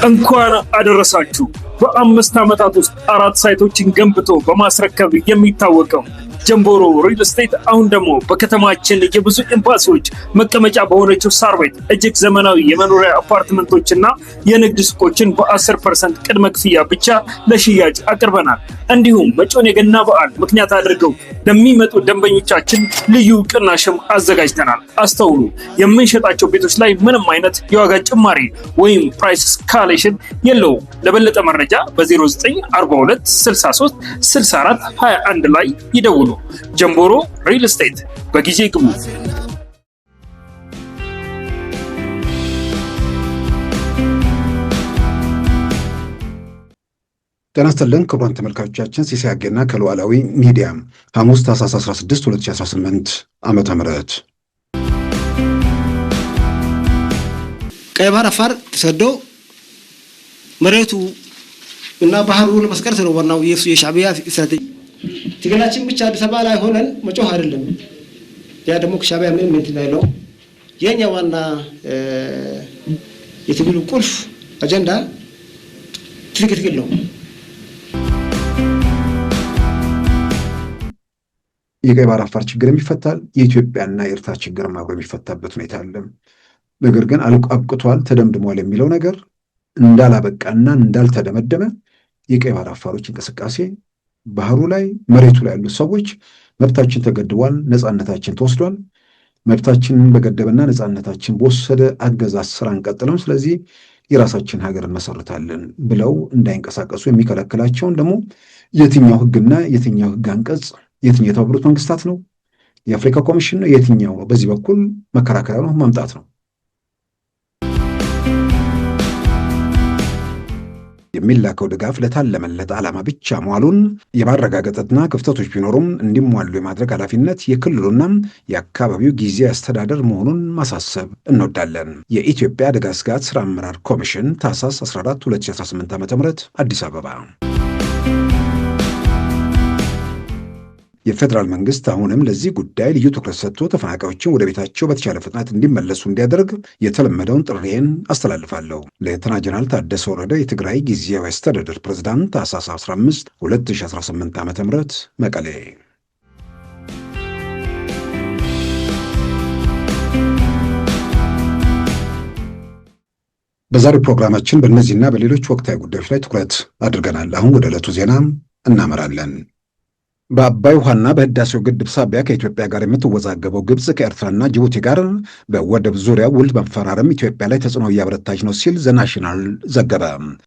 እንኳን አደረሳችሁ። በ5 ዓመታት ውስጥ 4 ሳይቶችን ገንብቶ በማስረከብ የሚታወቀው ጀምቦሮ ሪል ስቴት አሁን ደግሞ በከተማችን የብዙ ኤምባሲዎች መቀመጫ በሆነችው ሳር ቤት እጅግ ዘመናዊ የመኖሪያ አፓርትመንቶችና የንግድ ሱቆችን በ10% ቅድመ ክፍያ ብቻ ለሽያጭ አቅርበናል። እንዲሁም መጪውን የገና በዓል ምክንያት አድርገው ለሚመጡ ደንበኞቻችን ልዩ ቅናሽም አዘጋጅተናል። አስተውሉ፣ የምንሸጣቸው ቤቶች ላይ ምንም አይነት የዋጋ ጭማሪ ወይም ፕራይስ ስካሌሽን የለውም። ለበለጠ መረጃ በ0942 63 64 21 ላይ ይደውሉ። ጀምቦሮ ሪል ስቴት በጊዜ ግቡ። ጤና ይስጥልን ክቡራን ተመልካቾቻችን፣ ሲሳይ አጌና ከሉዓላዊ ሚዲያ ሐሙስ ታኅሳስ 16 2018 ዓመተ ምህረት ቀይ ባህር አፋር ተሰዶ መሬቱ እና ባህሩን መስቀል ነው ዋናው የሻዕቢያ ስትራቴጂ። ትግላችን ብቻ አዲስ አበባ ላይ ሆነን መጮህ አይደለም። ያ ደግሞ ከሻዕቢያ ምንም እንትን አይለው። የኛ ዋና የትግሉ ቁልፍ አጀንዳ ትግል ነው። የቀይ ባህር አፋር ችግር የሚፈታል፣ የኢትዮጵያና የኤርትራ ችግር አብሮ የሚፈታበት ሁኔታ አለ። ነገር ግን አብቅቷል፣ ተደምድሟል የሚለው ነገር እንዳላበቃና እንዳልተደመደመ የቀይ ባህር አፋሮች እንቅስቃሴ ባህሩ ላይ መሬቱ ላይ ያሉት ሰዎች መብታችን ተገድቧል፣ ነፃነታችን ተወስዷል፣ መብታችንን በገደበና ነፃነታችን በወሰደ አገዛዝ ስራ እንቀጥልም፣ ስለዚህ የራሳችን ሀገር እንመሰርታለን ብለው እንዳይንቀሳቀሱ የሚከለክላቸውን ደግሞ የትኛው ህግና የትኛው ህግ አንቀጽ የትኛው የተባበሩት መንግስታት ነው? የአፍሪካ ኮሚሽን ነው? የትኛው ነው? በዚህ በኩል መከራከሪያ ነው ማምጣት ነው። የሚላከው ድጋፍ ለታለመለት ዓላማ ብቻ መዋሉን የማረጋገጥና ክፍተቶች ቢኖሩም እንዲሟሉ የማድረግ ኃላፊነት የክልሉና የአካባቢው ጊዜያዊ አስተዳደር መሆኑን ማሳሰብ እንወዳለን። የኢትዮጵያ አደጋ ስጋት ስራ አመራር ኮሚሽን ታኅሳስ 14 2018 ዓ.ም አዲስ አበባ። የፌዴራል መንግስት አሁንም ለዚህ ጉዳይ ልዩ ትኩረት ሰጥቶ ተፈናቃዮችን ወደ ቤታቸው በተቻለ ፍጥነት እንዲመለሱ እንዲያደርግ የተለመደውን ጥሪዬን አስተላልፋለሁ። ሌተና ጀነራል ታደሰ ወረደ የትግራይ ጊዜያዊ አስተዳደር ፕሬዝዳንት ታኅሳስ 15 2018 ዓ.ም መቀሌ። በዛሬው ፕሮግራማችን በእነዚህና በሌሎች ወቅታዊ ጉዳዮች ላይ ትኩረት አድርገናል። አሁን ወደ ዕለቱ ዜና እናመራለን። በአባይ ውሃና በህዳሴው ግድብ ሳቢያ ከኢትዮጵያ ጋር የምትወዛገበው ግብጽ ከኤርትራና ጅቡቲ ጋር በወደብ ዙሪያ ውል መፈራረም ኢትዮጵያ ላይ ተጽዕኖ እያበረታች ነው ሲል ዘናሽናል ዘገበ።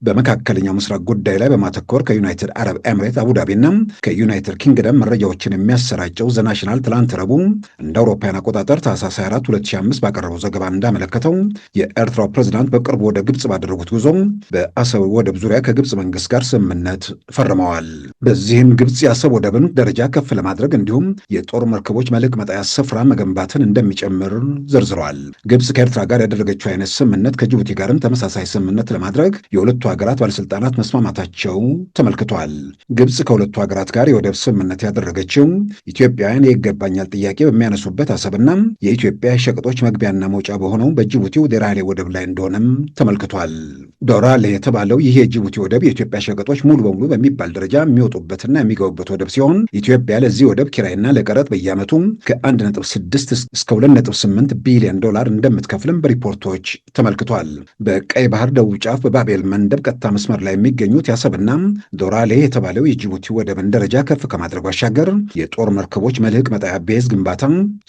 በመካከለኛው ምስራቅ ጉዳይ ላይ በማተኮር ከዩናይትድ አረብ ኤምሬት አቡዳቢና ከዩናይትድ ኪንግደም መረጃዎችን የሚያሰራጨው ዘናሽናል ትላንት ረቡዕ እንደ አውሮፓውያን አቆጣጠር ታኅሳስ 24 2005 ባቀረበው ዘገባ እንዳመለከተው የኤርትራው ፕሬዝዳንት በቅርቡ ወደ ግብጽ ባደረጉት ጉዞ በአሰብ ወደብ ዙሪያ ከግብጽ መንግስት ጋር ስምምነት ፈርመዋል። በዚህም ግብጽ የአሰብ ወደብን ደረጃ ከፍ ለማድረግ እንዲሁም የጦር መርከቦች መልህቅ መጣያ ስፍራ መገንባትን እንደሚጨምር ዘርዝረዋል። ግብጽ ከኤርትራ ጋር ያደረገችው አይነት ስምምነት ከጅቡቲ ጋርም ተመሳሳይ ስምምነት ለማድረግ የሁለቱ ሀገራት ባለስልጣናት መስማማታቸው ተመልክቷል። ግብጽ ከሁለቱ ሀገራት ጋር የወደብ ስምምነት ያደረገችው ኢትዮጵያውያን የይገባኛል ጥያቄ በሚያነሱበት አሰብና የኢትዮጵያ ሸቀጦች መግቢያና መውጫ በሆነው በጅቡቲው ዴራሌ ወደብ ላይ እንደሆነም ተመልክቷል። ዶራሌ የተባለው ይህ የጅቡቲ ወደብ የኢትዮጵያ ሸቀጦች ሙሉ በሙሉ በሚባል ደረጃ የሚወጡበትና የሚገቡበት ወደብ ሲሆን ኢትዮጵያ ለዚህ ወደብ ኪራይና ለቀረጥ በየዓመቱ ከ1.6 እስከ 2.8 ቢሊዮን ዶላር እንደምትከፍልም በሪፖርቶች ተመልክቷል። በቀይ ባህር ደቡብ ጫፍ በባቤል መንደብ ቀጥታ መስመር ላይ የሚገኙት የአሰብና ዶራሌ የተባለው የጅቡቲ ወደብን ደረጃ ከፍ ከማድረግ ባሻገር የጦር መርከቦች መልህቅ መጣያ ቤዝ ግንባታ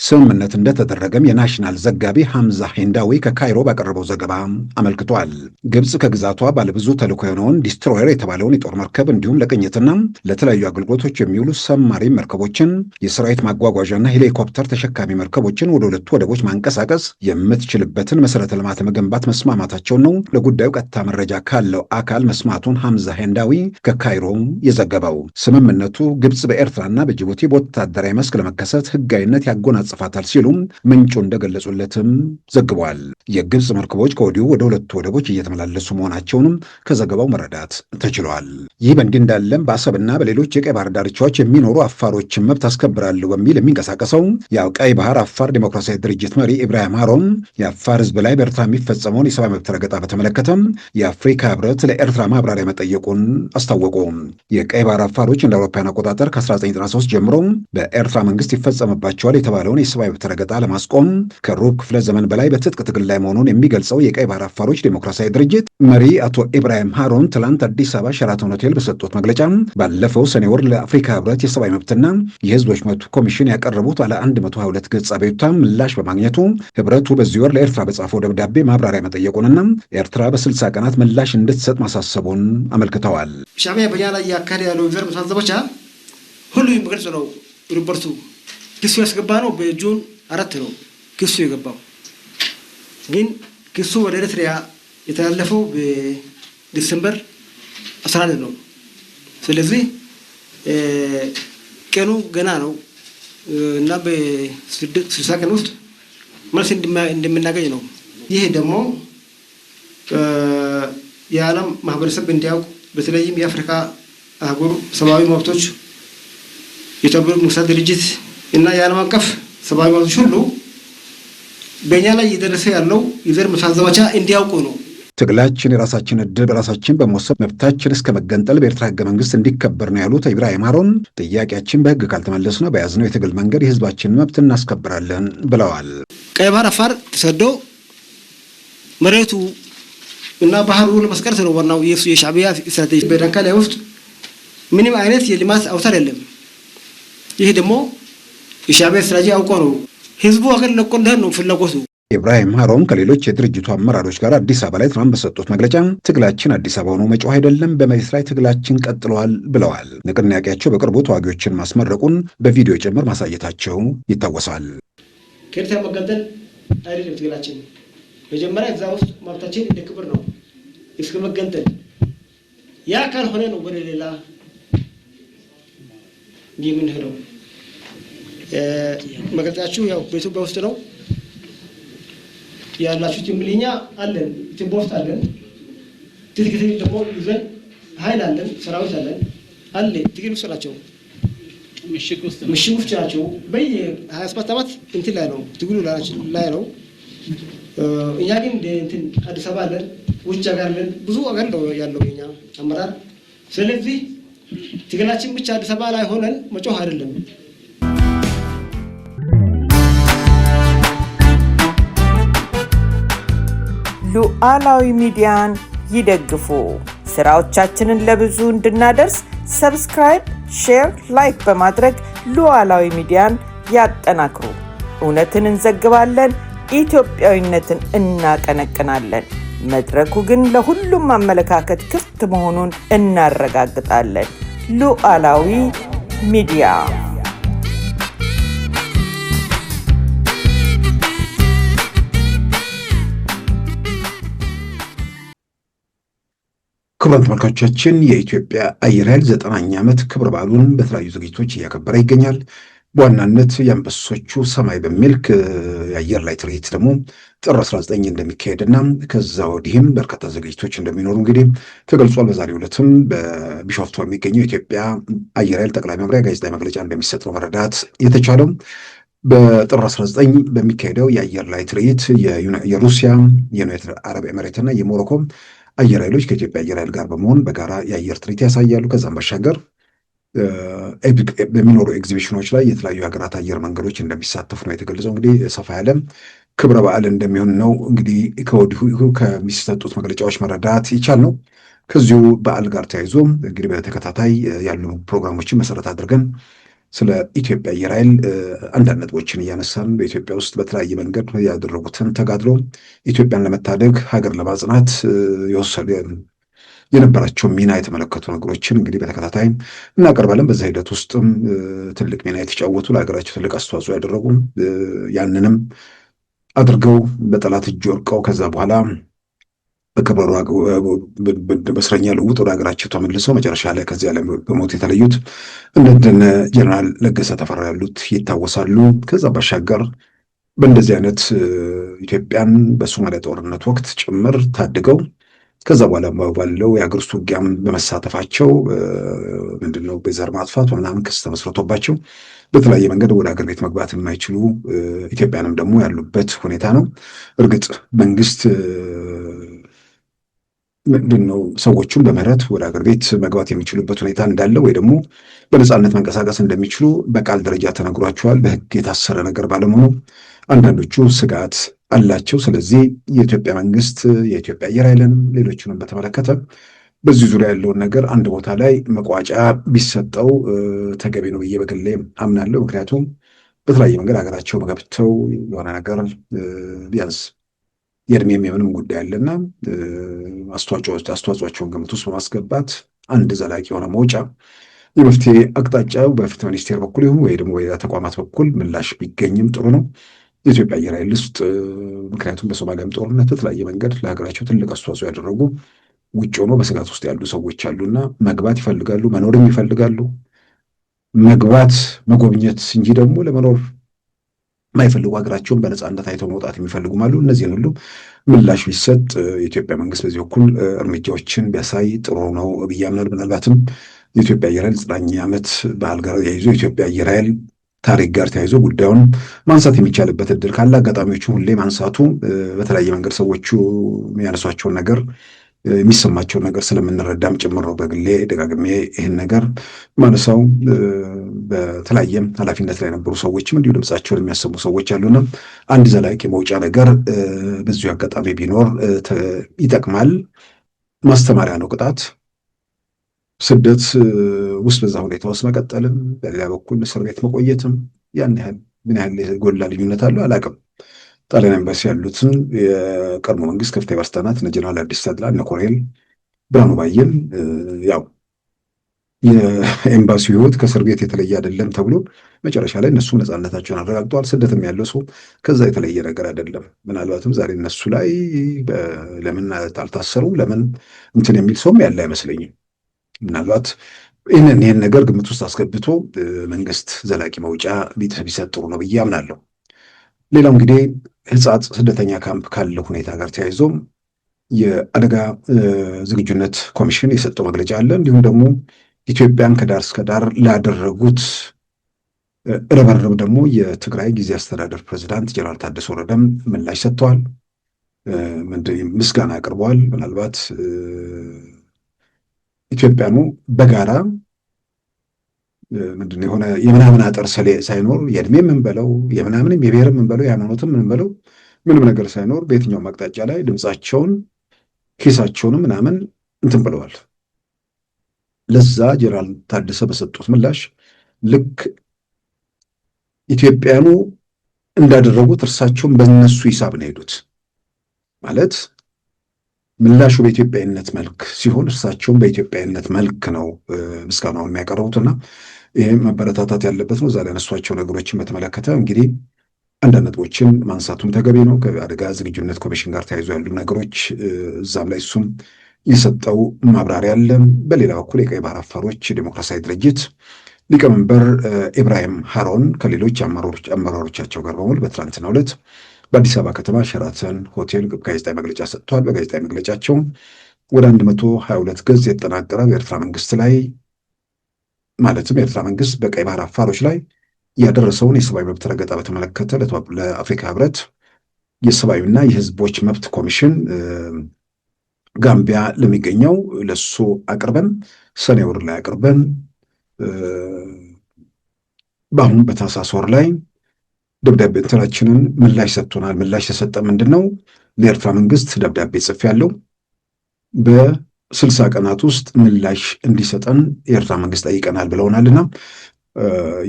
ስምምነት እንደተደረገም የናሽናል ዘጋቢ ሐምዛ ሂንዳዊ ከካይሮ ባቀረበው ዘገባ አመልክቷል። ግብጽ ከግዛቷ ባለብዙ ተልዕኮ የሆነውን ዲስትሮየር የተባለውን የጦር መርከብ እንዲሁም ለቅኝትና ለተለያዩ አገልግሎቶች የሚውሉ ሰማሪ መርከቦችን፣ የሰራዊት ማጓጓዣና ሄሊኮፕተር ተሸካሚ መርከቦችን ወደ ሁለቱ ወደቦች ማንቀሳቀስ የምትችልበትን መሰረተ ልማት ለመገንባት መስማማታቸውን ነው ለጉዳዩ ቀጥታ መረጃ ካለው አካል መስማቱን ሐምዛ ሄንዳዊ ከካይሮ የዘገበው። ስምምነቱ ግብፅ በኤርትራና በጅቡቲ በወታደራዊ መስክ ለመከሰት ህጋዊነት ያጎናጽፋታል ሲሉም ምንጩ እንደገለጹለትም ዘግቧል። የግብፅ መርከቦች ከወዲሁ ወደ ሁለቱ ወደቦች እየተመላለሱ መሆናቸውንም ከዘገባው መረዳት ተችሏል። ይህ በእንዲህ እንዳለም በአሰብና በሌሎች የቀይ ባህር ዳርቻዎች የሚኖሩ አፋሮችን መብት አስከብራለሁ በሚል የሚንቀሳቀሰው ያው ቀይ ባህር አፋር ዲሞክራሲያዊ ድርጅት መሪ ኢብራሂም ሃሮን የአፋር ህዝብ ላይ በኤርትራ የሚፈጸመውን የሰብአዊ መብት ረገጣ በተመለከተ የአፍሪካ ህብረት ለኤርትራ ማብራሪያ መጠየቁን አስታወቁ። የቀይ ባህር አፋሮች እንደ አውሮፓውያን አቆጣጠር ከ1993 ጀምሮ በኤርትራ መንግስት ይፈጸምባቸዋል የተባለውን የሰብአዊ መብት ረገጣ ለማስቆም ከሩብ ክፍለ ዘመን በላይ በትጥቅ ትግል ላይ መሆኑን የሚገልጸው የቀይ ባህር አፋሮች ዲሞክራሲያዊ ድርጅት መሪ አቶ ኢብራሂም ሃሮን ትላንት አዲስ አበባ ሸራተን ሆቴል በሰጡት መግለጫ ባለፈው ሰኔ ወር ለአፍሪካ ህብረት የሰብአዊ መብትና የህዝቦች መብት ኮሚሽን ያቀረቡት ባለ 122 ገጽ አቤቱታ ምላሽ በማግኘቱ ህብረቱ በዚህ ወር ለኤርትራ በጻፈው ደብዳቤ ማብራሪያ መጠየቁንና ኤርትራ በ60 ቀናት ምላሽ እንድትሰጥ ማሳሰቡን አመልክተዋል። ሻዕቢያ በእኛ ላይ ያካሄደ ያለው የዘር ማጥፋት ዘመቻ ሁሉ የሚገልጽ ነው። ሪፖርቱ ክሱ ያስገባ ነው በጁን 4 ነው ክሱ የገባው። ግን ክሱ ወደ ኤርትራ የተላለፈው በዲሴምበር 11 ነው። ስለዚህ ቀኑ ገና ነው እና በ60 ቀን ውስጥ መልስ እንደምናገኝ ነው። ይህ ደግሞ የዓለም ማህበረሰብ እንዲያውቅ በተለይም የአፍሪካ አህጉር ሰብአዊ መብቶች የተባበሩት መንግስታት ድርጅት እና የዓለም አቀፍ ሰብአዊ መብቶች ሁሉ በእኛ ላይ እየደረሰ ያለው የዘር ማጥፋት ዘመቻ እንዲያውቁ ነው። ትግላችን የራሳችን ዕድል በራሳችን በመወሰን መብታችን እስከ መገንጠል በኤርትራ ህገ መንግስት እንዲከበር ነው ያሉት ኢብራሂም ሃሮን ጥያቄያችን በህግ ካልተመለስ ነው በያዝነው የትግል መንገድ የህዝባችን መብት እናስከብራለን ብለዋል። ቀይ ባህር አፋር ተሰዶ መሬቱ እና ባህሩ ለመስቀረት ነው ዋናው የሻዕቢያ ስትራቴጂ። በዳንካላ ውስጥ ምንም አይነት የልማት አውታር የለም። ይህ ደግሞ የሻዕቢያ ስትራቴጂ አውቆ ነው ህዝቡ አገር ለቆ እንደሆነ ነው ፍላጎቱ። ኢብራሂም ሃሮን ከሌሎች የድርጅቱ አመራሮች ጋር አዲስ አበባ ላይ ትናንት በሰጡት መግለጫ ትግላችን አዲስ አበባ ሆኖ መጮህ አይደለም፣ በመሬት ላይ ትግላችን ቀጥሏል ብለዋል። ንቅናቄያቸው በቅርቡ ተዋጊዎችን ማስመረቁን በቪዲዮ ጭምር ማሳየታቸው ይታወሳል። ከኤርትራ መገንጠል አይደለም ትግላችን። መጀመሪያ እዛ ውስጥ መብታችን እንደ ክብር ነው እስከ መገንጠል። ያ ካልሆነ ነው ወደ ሌላ የምንሄደው። መግለጫችሁ ያው በኢትዮጵያ ውስጥ ነው ያላችሁ። ትምልኛ አለን፣ ትቦፍት አለን፣ ትጥቅ ደግሞ ይዘን ኃይል አለን፣ ሰራዊት አለን አለ። ትግል ውስጥ ናቸው፣ ምሽግ ውስጥ ናቸው። በየ27 ዓመት እንትን ላይ ነው ትግሉ ላይ ነው። እኛ ግን እንትን አዲስ አበባ አለን፣ ውጭ ሀገር አለን፣ ብዙ ሀገር ነው ያለው የኛ አመራር። ስለዚህ ትግላችን ብቻ አዲስ አበባ ላይ ሆነን መጮህ አይደለም። ሉዓላዊ ሚዲያን ይደግፉ። ስራዎቻችንን ለብዙ እንድናደርስ ሰብስክራይብ፣ ሼር፣ ላይክ በማድረግ ሉዓላዊ ሚዲያን ያጠናክሩ። እውነትን እንዘግባለን፣ ኢትዮጵያዊነትን እናቀነቅናለን። መድረኩ ግን ለሁሉም አመለካከት ክፍት መሆኑን እናረጋግጣለን። ሉዓላዊ ሚዲያ ክቡራን ተመልካቾቻችን የኢትዮጵያ አየር ኃይል 90ኛ ዓመት ክብረ በዓሉን በተለያዩ ዝግጅቶች እያከበረ ይገኛል። በዋናነት የአንበሶቹ ሰማይ በሚል የአየር ላይ ትርኢት ደግሞ ጥር 19 እንደሚካሄድና ከዛ ወዲህም በርካታ ዝግጅቶች እንደሚኖሩ እንግዲህ ተገልጿል። በዛሬው ዕለትም በቢሾፍቱ የሚገኘው የኢትዮጵያ አየር ኃይል ጠቅላይ መምሪያ ጋዜጣዊ መግለጫ እንደሚሰጥ ነው መረዳት የተቻለው። በጥር 19 በሚካሄደው የአየር ላይ ትርኢት የሩሲያ፣ የዩናይትድ አረብ ኤምሬትና የሞሮኮ አየር ኃይሎች ከኢትዮጵያ አየር ኃይል ጋር በመሆን በጋራ የአየር ትርኢት ያሳያሉ። ከዛም ባሻገር በሚኖሩ ኤግዚቢሽኖች ላይ የተለያዩ ሀገራት አየር መንገዶች እንደሚሳተፉ ነው የተገለጸው። እንግዲህ ሰፋ ያለ ክብረ በዓል እንደሚሆን ነው እንግዲህ ከወዲሁ ከሚሰጡት መግለጫዎች መረዳት ይቻል ነው። ከዚሁ በዓል ጋር ተያይዞ እንግዲህ በተከታታይ ያሉ ፕሮግራሞችን መሰረት አድርገን ስለ ኢትዮጵያ አየር ኃይል አንዳንድ ነጥቦችን እያነሳን በኢትዮጵያ ውስጥ በተለያየ መንገድ ያደረጉትን ተጋድሎ ኢትዮጵያን ለመታደግ ሀገር ለማጽናት የነበራቸው ሚና የተመለከቱ ነገሮችን እንግዲህ በተከታታይ እናቀርባለን። በዛ ሂደት ውስጥም ትልቅ ሚና የተጫወቱ ለሀገራቸው ትልቅ አስተዋጽኦ ያደረጉ ያንንም አድርገው በጠላት እጅ ወርቀው ከዛ በኋላ በከበሩ በእስረኛ ልውውጥ ወደ ሀገራቸው ተመልሰው መጨረሻ ላይ ከዚህ ዓለም በሞት የተለዩት እንደነ ጀነራል ለገሰ ተፈራ ያሉት ይታወሳሉ። ከዛ ባሻገር በእንደዚህ አይነት ኢትዮጵያን በሶማሊያ ጦርነት ወቅት ጭምር ታድገው ከዛ በኋላ ባለው የሀገር ውስጥ ውጊያም በመሳተፋቸው ምንድነው በዘር ማጥፋት ምናምን ክስ ተመስርቶባቸው በተለያየ መንገድ ወደ ሀገር ቤት መግባት የማይችሉ ኢትዮጵያንም ደግሞ ያሉበት ሁኔታ ነው። እርግጥ መንግስት ምንድነው ሰዎቹን በምህረት ወደ ሀገር ቤት መግባት የሚችሉበት ሁኔታ እንዳለ ወይ ደግሞ በነፃነት መንቀሳቀስ እንደሚችሉ በቃል ደረጃ ተነግሯቸዋል። በህግ የታሰረ ነገር ባለመሆኑ አንዳንዶቹ ስጋት አላቸው። ስለዚህ የኢትዮጵያ መንግስት የኢትዮጵያ አየር ኃይልንም ሌሎቹንም በተመለከተ በዚህ ዙሪያ ያለውን ነገር አንድ ቦታ ላይ መቋጫ ቢሰጠው ተገቢ ነው ብዬ በግሌ አምናለሁ። ምክንያቱም በተለያየ መንገድ ሀገራቸው ገብተው የሆነ ነገር ቢያንስ የእድሜም የምንም ጉዳይ አለና አስተዋጽኦቸውን ግምት ውስጥ በማስገባት አንድ ዘላቂ የሆነ መውጫ የመፍትሄ አቅጣጫው በፍትህ ሚኒስቴር በኩል ይሁን ወይ ደግሞ በሌላ ተቋማት በኩል ምላሽ ቢገኝም ጥሩ ነው። የኢትዮጵያ አየር ኃይል ውስጥ ምክንያቱም በሶማሊያም ጦርነት በተለያየ መንገድ ለሀገራቸው ትልቅ አስተዋጽኦ ያደረጉ ውጭ ሆኖ በስጋት ውስጥ ያሉ ሰዎች አሉና መግባት ይፈልጋሉ፣ መኖርም ይፈልጋሉ። መግባት መጎብኘት እንጂ ደግሞ ለመኖር የማይፈልጉ ሀገራቸውን በነፃነት አይተው መውጣት የሚፈልጉም አሉ። እነዚህን ሁሉ ምላሽ ቢሰጥ የኢትዮጵያ መንግስት በዚህ በኩል እርምጃዎችን ቢያሳይ ጥሩ ነው ብዬ አምናለሁ። ምናልባትም የኢትዮጵያ አየር ኃይል 9ኛ ዓመት በዓል ጋር ተያይዞ የኢትዮጵያ አየር ኃይል ታሪክ ጋር ተያይዞ ጉዳዩን ማንሳት የሚቻልበት እድል ካለ አጋጣሚዎቹን ሁሌ ማንሳቱ በተለያየ መንገድ ሰዎቹ የሚያነሷቸውን ነገር የሚሰማቸውን ነገር ስለምንረዳም ጭምር ነው። በግሌ ደጋግሜ ይህን ነገር ማነሳው በተለያየም ኃላፊነት ላይ የነበሩ ሰዎችም እንዲሁ ድምፃቸውን የሚያሰሙ ሰዎች አሉና አንድ ዘላቂ መውጫ ነገር በዚሁ አጋጣሚ ቢኖር ይጠቅማል። ማስተማሪያ ነው ቅጣት። ስደት ውስጥ በዛ ሁኔታ ውስጥ መቀጠልም በሌላ በኩል እስር ቤት መቆየትም ያን ያህል ምን ያህል የጎላ ልዩነት አለው አላውቅም። ጣሊያን ኤምባሲ ያሉትን የቀድሞ መንግስት ከፍተኛ ባለስልጣናት እነ ጀነራል አዲስ ተድላ እነ ኮሎኔል ብርሃኑ ባየን ያው የኤምባሲው ህይወት ከእስር ቤት የተለየ አይደለም ተብሎ መጨረሻ ላይ እነሱም ነፃነታቸውን አረጋግጠዋል። ስደትም ያለው ሰው ከዛ የተለየ ነገር አይደለም። ምናልባትም ዛሬ እነሱ ላይ ለምን አልታሰሩ ለምን እንትን የሚል ሰውም ያለ አይመስለኝም። ምናልባት ይህን ነገር ግምት ውስጥ አስገብቶ መንግስት ዘላቂ መውጫ ቢሰጥ ጥሩ ነው ብዬ አምናለሁ። ሌላው እንግዲህ ህጻጽ ስደተኛ ካምፕ ካለው ሁኔታ ጋር ተያይዞ የአደጋ ዝግጁነት ኮሚሽን የሰጠው መግለጫ አለ። እንዲሁም ደግሞ ኢትዮጵያን ከዳር እስከ ዳር ላደረጉት ርብርብ ደግሞ የትግራይ ጊዜ አስተዳደር ፕሬዚዳንት ጀነራል ታደሰ ወረደም ምላሽ ሰጥተዋል፣ ምስጋና አቅርበዋል። ምናልባት ኢትዮጵያኑ በጋራ ምንድን የሆነ የምናምን አጠር ሳይኖር የእድሜ የምንበለው የምናምንም የብሔር የምንበለው የሃይማኖትም የምንበለው ምንም ነገር ሳይኖር በየትኛውም አቅጣጫ ላይ ድምፃቸውን ኪሳቸውንም ምናምን እንትን ብለዋል። ለዛ ጀነራል ታደሰ በሰጡት ምላሽ ልክ ኢትዮጵያኑ እንዳደረጉት እርሳቸውን በእነሱ ሂሳብ ነው ሄዱት። ማለት ምላሹ በኢትዮጵያዊነት መልክ ሲሆን እርሳቸውን በኢትዮጵያዊነት መልክ ነው ምስጋናውን የሚያቀርቡትና ይህ መበረታታት ያለበት ነው። እዛ ላይ ያነሷቸው ነገሮችን በተመለከተ እንግዲህ አንዳንድ ነጥቦችን ማንሳቱም ተገቢ ነው። ከአደጋ ዝግጁነት ኮሚሽን ጋር ተያይዞ ያሉ ነገሮች እዛም ላይ እሱም የሰጠው ማብራሪያ አለ። በሌላ በኩል የቀይ ባህር አፋሮች ዴሞክራሲያዊ ድርጅት ሊቀመንበር ኢብራሂም ሃሮን ከሌሎች አመራሮቻቸው ጋር በመሆን በትናንትናው ዕለት በአዲስ አበባ ከተማ ሸራተን ሆቴል ጋዜጣዊ መግለጫ ሰጥተዋል። በጋዜጣዊ መግለጫቸው ወደ 122 ገጽ የተጠናቀረ በኤርትራ መንግስት ላይ ማለትም የኤርትራ መንግስት በቀይ ባህር አፋሮች ላይ ያደረሰውን የሰብአዊ መብት ረገጣ በተመለከተ ለአፍሪካ ህብረት የሰብአዊና የህዝቦች መብት ኮሚሽን ጋምቢያ ለሚገኘው ለሱ አቅርበን ሰኔ ወር ላይ አቅርበን በአሁኑ በታህሳስ ወር ላይ ደብዳቤ እንትናችንን ምላሽ ሰጥቶናል። ምላሽ ተሰጠ። ምንድን ነው? ለኤርትራ መንግስት ደብዳቤ ጽፌያለሁ። በ60 ቀናት ውስጥ ምላሽ እንዲሰጠን የኤርትራ መንግስት ጠይቀናል ብለውናልና